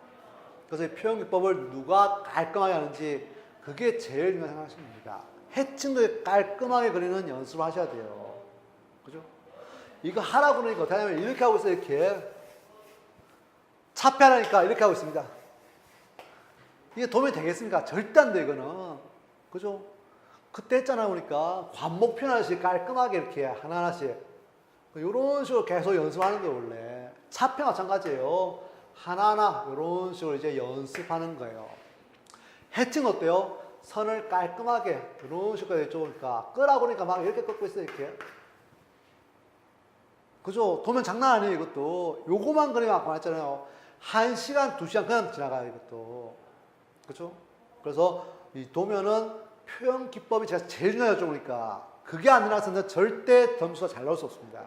그래서 이 표현 기법을 누가 깔끔하게 하는지 그게 제일 중요한 생각하시면 됩니다. 해칭도 깔끔하게 그리는 연습을 하셔야 돼요. 그죠? 이거 하라고 그러니까 어떻게 하냐면 이렇게 하고 있어요. 이렇게. 차폐하라니까 이렇게 하고 있습니다. 이게 도움이 되겠습니까? 절대 안 돼, 이거는. 그죠? 그때 했잖아요. 그러니까 관목 표현하듯이 깔끔하게 이렇게 하나하나씩. 이런 식으로 계속 연습하는 거예요, 원래. 차폐 마찬가지예요. 하나하나 이런 식으로 이제 연습하는 거예요. 해칭 어때요? 선을 깔끔하게 이런 식으로 했죠. 그러니까 끄라고 그러니까 막 이렇게 꺾고 있어요, 이렇게. 그죠? 도면 장난 아니에요, 이것도. 요거만 그리면 아까 말했잖아요. 1시간, 2시간 그냥 지나가요, 이것도. 그죠? 그래서 이 도면은 표현 기법이 제가 제일 중요하죠, 그러니까. 그게 안 나서는 절대 점수가 잘 나올 수 없습니다.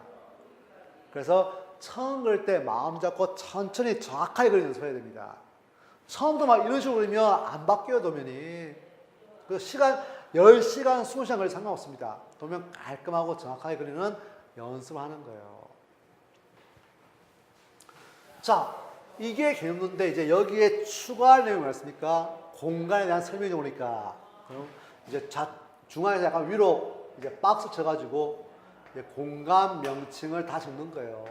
그래서 처음 그릴 때 마음 잡고 천천히 정확하게 그리는 연습해야 됩니다. 처음부터 막 이런 식으로 그리면 안 바뀌어요, 도면이. 그래서 시간, 10시간, 20시간 그려도 상관없습니다. 도면 깔끔하고 정확하게 그리는 연습을 하는 거예요. 자, 이게 개념도인데 이제 여기에 추가할 내용이 뭐였습니까? 공간에 대한 설명이 오니까 이제 중앙에서 약간 위로 이제 박스 쳐가지고 이제 공간 명칭을 다 적는 거예요.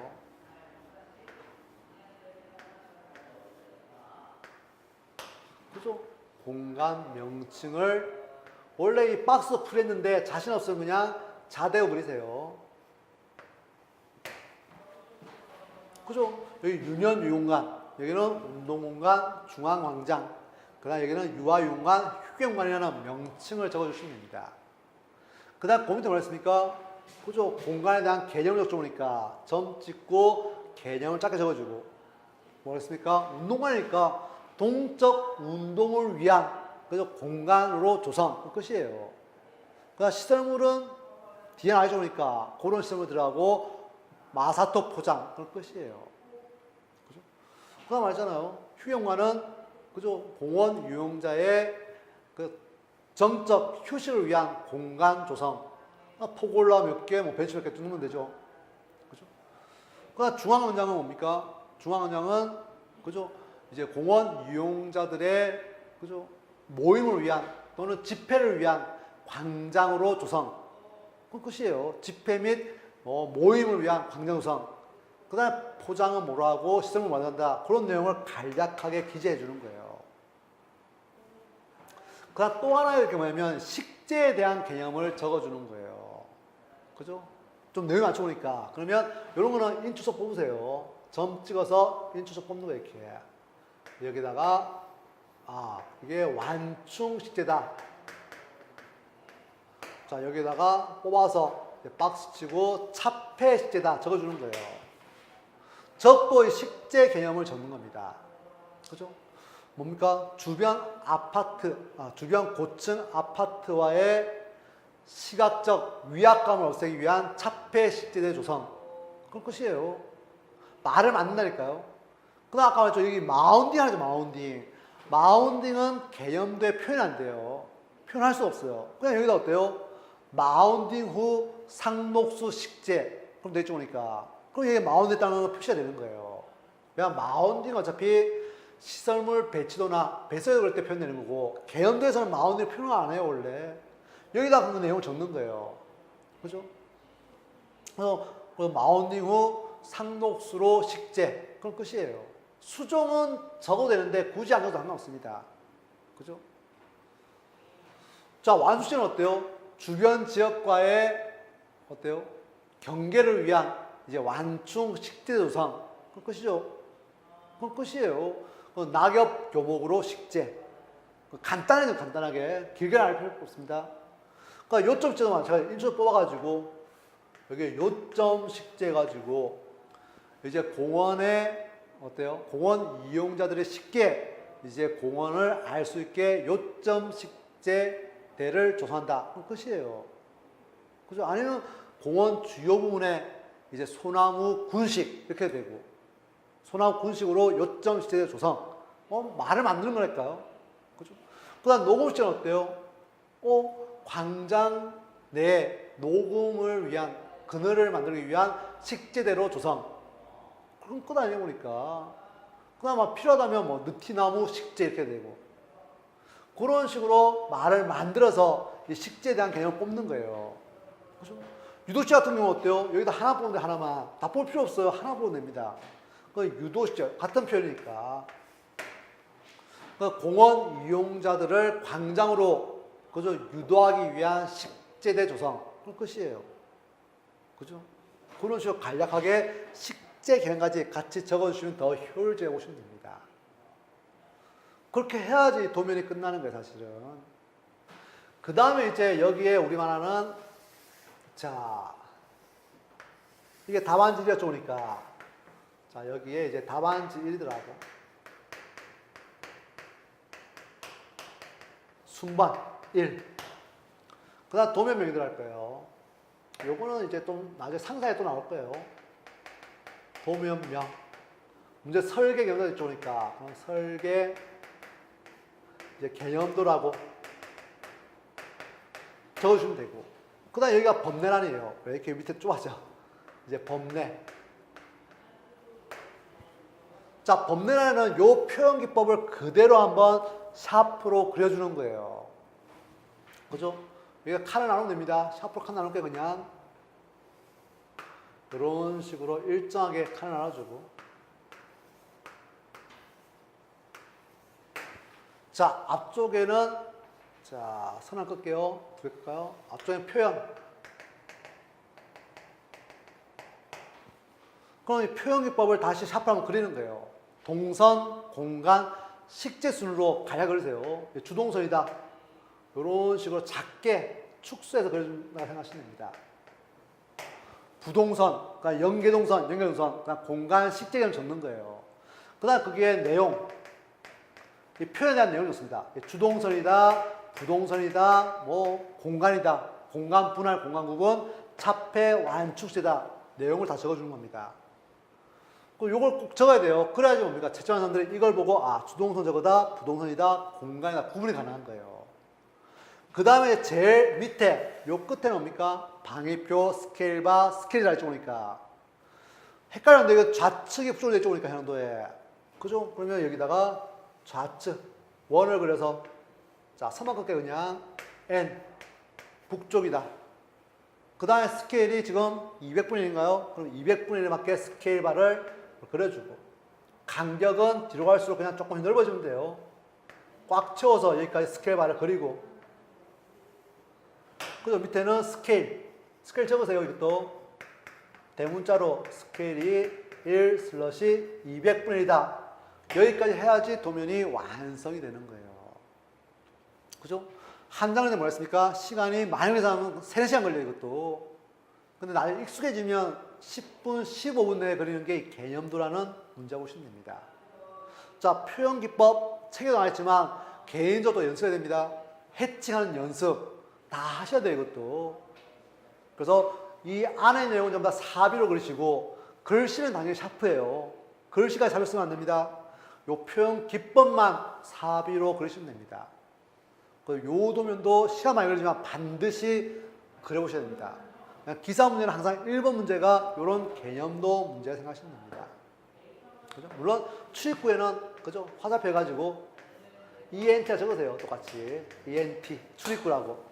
그죠? 공간 명칭을 원래 이 박스 풀했는데 자신 없으면 그냥 자대고 그리세요. 그죠? 여기 유년 유용관, 여기는 운동공간, 중앙광장, 그 다음 여기는 유아유용관, 휴게공간이라는 명칭을 적어주시면 됩니다. 그 다음 고민도 뭐랬습니까? 그죠? 공간에 대한 개념을 적어보니까 점 찍고 개념을 짧게 적어주고, 뭐랬습니까? 운동관이니까 동적 운동을 위한 그죠? 공간으로 조성, 그 끝이에요. 그다음 시설물은 뒤에 나와져 보니까 그런 시설물 들어가고 마사토 포장, 그 끝이에요. 그죠? 그다음 말잖아요. 휴게공간은 그죠? 공원 이용자의 그 정적 휴식을 위한 공간 조성. 포골라 몇 개, 뭐 벤치 몇 개 뚫으면 되죠. 그죠? 그다음 중앙광장은 뭡니까? 중앙광장은 그죠? 이제 공원 이용자들의 그죠? 모임을 위한 또는 집회를 위한 광장으로 조성. 그 끝이에요. 집회 및 모임을 위한 광장 조성. 그 다음에 포장은 뭐로 하고 시설물 만든다. 그런 내용을 간략하게 기재해 주는 거예요. 그 다음 또 하나 이렇게 뭐냐면 식재에 대한 개념을 적어주는 거예요. 그죠? 좀 내용이 많죠 보니까. 그러면 이런 거는 인추소 뽑으세요. 점 찍어서 인추소 뽑는 거 이렇게. 여기다가 이게 완충 식재다. 자, 여기다가 뽑아서 박스 치고 차폐 식재다 적어주는 거예요. 적고 식재 개념을 적는 겁니다. 그죠? 뭡니까? 주변 아파트, 주변 고층 아파트와의 시각적 위압감을 없애기 위한 차폐 식재대 조성. 그런 끝이에요. 말을 만든다니까요. 그다음 아까 말했죠. 여기 마운딩 하죠, 마운딩. 마운딩은 개념도에 표현 안 돼요. 표현할 수 없어요. 그냥 여기다 어때요? 마운딩 후 상록수 식재. 그럼 되겠죠, 보니까. 그럼 여기 마운딩 했다는 거 표시가 되는 거예요. 왜냐면 마운딩은 어차피 시설물 배치도나 배설을 그럴 때 표현되는 거고, 개념도에서는 마운딩 표현을 안 해요, 원래. 여기다 그 내용을 적는 거예요. 그죠? 그래서 마운딩 후 상록수로 식재. 그런 끝이에요. 수종은 적어도 되는데 굳이 안 적어도 상관없습니다. 그죠? 자, 완수식재는 어때요? 주변 지역과의 어때요? 경계를 위한 이제 완충 식재 조성. 그건 끝이죠. 그건 끝이에요. 낙엽 교목으로 식재. 간단해요, 간단하게. 길게 알 필요 없습니다. 그러니까 요점 식재도 제가 인출 뽑아가지고 여기 요점 식재 가지고 이제 공원에 어때요? 공원 이용자들이 쉽게 이제 공원을 알 수 있게 요점 식재대를 조성한다. 그 끝이에요. 그죠? 아니면 공원 주요 부분에 이제 소나무 군식 이렇게 되고 소나무 군식으로 요점 식재대 조성. 말을 만드는 거랄까요? 그죠? 그 다음 녹음 식재는 어때요? 광장 내 녹음을 위한 그늘을 만들기 위한 식재대로 조성. 그런 것 아니에요, 보니까. 그나마 필요하다면 뭐 느티나무 식재 이렇게 되고. 그런 식으로 말을 만들어서 이 식재에 대한 개념을 뽑는 거예요. 그죠? 유도식재 같은 경우 어때요? 여기다 하나 뽑는데 하나만. 다 뽑을 필요 없어요. 하나 뽑으면 됩니다. 그 유도식재, 같은 표현이니까. 그 공원 이용자들을 광장으로 그죠? 유도하기 위한 식재대 조성. 그런 끝이에요. 그죠? 그런 식으로 간략하게 식재 개념까지 같이 적어주시면 더 효율적으로 오시면 됩니다. 그렇게 해야지 도면이 끝나는 거예요, 사실은. 그 다음에 이제 여기에 우리 말하는, 자, 이게 답안지 1이었죠, 보니까. 자, 여기에 이제 답안지 1이더라고. 순번 1. 그 다음 도면명이 들어갈 거예요. 요거는 이제 또 나중에 상사에 또 나올 거예요. 도면명. 문제 설계 개념도 있으니까 설계 이제 개념도라고 적어주시면 되고. 그 다음 여기가 범례란이에요. 왜 이렇게 밑에 좁아져? 이제 범례. 자, 범례란은 요 표현 기법을 그대로 한번 샤프로 그려주는 거예요. 그죠? 여기가 칸을 나누면 됩니다. 샤프로 칸 나눌 게 그냥 이런 식으로 일정하게 칸을 나눠주고. 자, 앞쪽에는 자, 선 하나 끌게요. 두 개 끌까요? 앞쪽에 표현. 그럼 이 표현 기법을 다시 샤프로 한번 그리는 거예요. 동선, 공간, 식재 순으로 가야 그리세요. 주동선이다. 이런 식으로 작게 축소해서 그려준다고 생각하시면 됩니다. 부동선, 그러니까 연계동선, 그다음 공간, 식재를 적는 거예요. 그 다음 그게 내용. 이 표현에 대한 내용이 좋습니다. 주동선이다, 부동선이다, 뭐 공간이다, 공간 분할, 공간 구분, 차폐, 완축제다. 내용을 다 적어주는 겁니다. 요걸 꼭 적어야 돼요. 그래야지 뭡니까? 채점하는 사람들이 이걸 보고 아, 주동선 저거다, 부동선이다, 공간이다 구분이 가능한 거예요. 그 다음에 제일 밑에 요 끝에 뭡니까? 방위표, 스케일바, 스케일이라 했죠 보니까 헷갈렸는데 이거 좌측에 부정되어 있죠 보니까 현도에 그죠? 그러면 여기다가 좌측 원을 그려서 자, 선만 긋게 그냥 N 북쪽이다. 그 다음에 스케일이 지금 200분의 1인가요? 그럼 200분의 1에 맞게 스케일 바를 그려주고 간격은 뒤로 갈수록 그냥 조금 넓어지면 돼요. 꽉 채워서 여기까지 스케일 바를 그리고 그리고 밑에는 스케일 적으세요. 이것도 대문자로 스케일이 1/200분의 1이다. 여기까지 해야지 도면이 완성이 되는 거예요. 그죠? 한 장인데 뭐랬습니까? 시간이 많이 걸리면 3-4시간 걸려요, 이것도. 근데 나중에 익숙해지면 10분, 15분 내에 그리는 게 개념도라는 문제가 보시면 됩니다. 자, 표현 기법 책에도 나와 있지만 개인적으로 연습해야 됩니다. 해칭하는 연습 다 하셔야 돼요, 이것도. 그래서 이 안의 내용은 전부 다 사비로 그리시고 글씨는 당연히 샤프예요. 글씨가 잘 쓰면 안 됩니다. 요 표현 기법만 사비로 그리시면 됩니다. 요 도면도 시간 많이 걸리지만 반드시 그려보셔야 됩니다. 기사 문제는 항상 1번 문제가 이런 개념도 문제가 생각하시면 됩니다. 그죠? 물론 출입구에는 그죠? 화살표 해가지고 ENT가 적으세요. 똑같이 ENT 출입구라고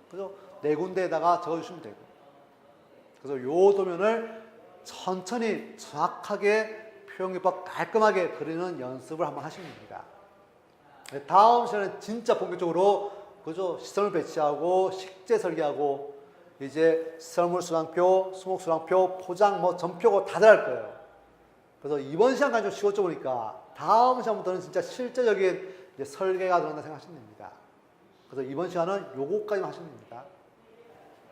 그죠? 4군데에다가 적어주시면 되고. 그래서 요 도면을 천천히 정확하게 표현기법 깔끔하게 그리는 연습을 한번 하시면 됩니다. 다음 시간은 진짜 본격적으로 그죠? 시설물 배치하고 식재 설계하고 이제 시설물 수량표, 수목 수량표, 포장 뭐 전표고 다들 할 거예요. 그래서 이번 시간까지 좀 쉬웠죠 보니까 다음 시간부터는 진짜 실제적인 이제 설계가 들어간다 생각하시면 됩니다. 그래서 이번 시간은 요거까지만 하시면 됩니다.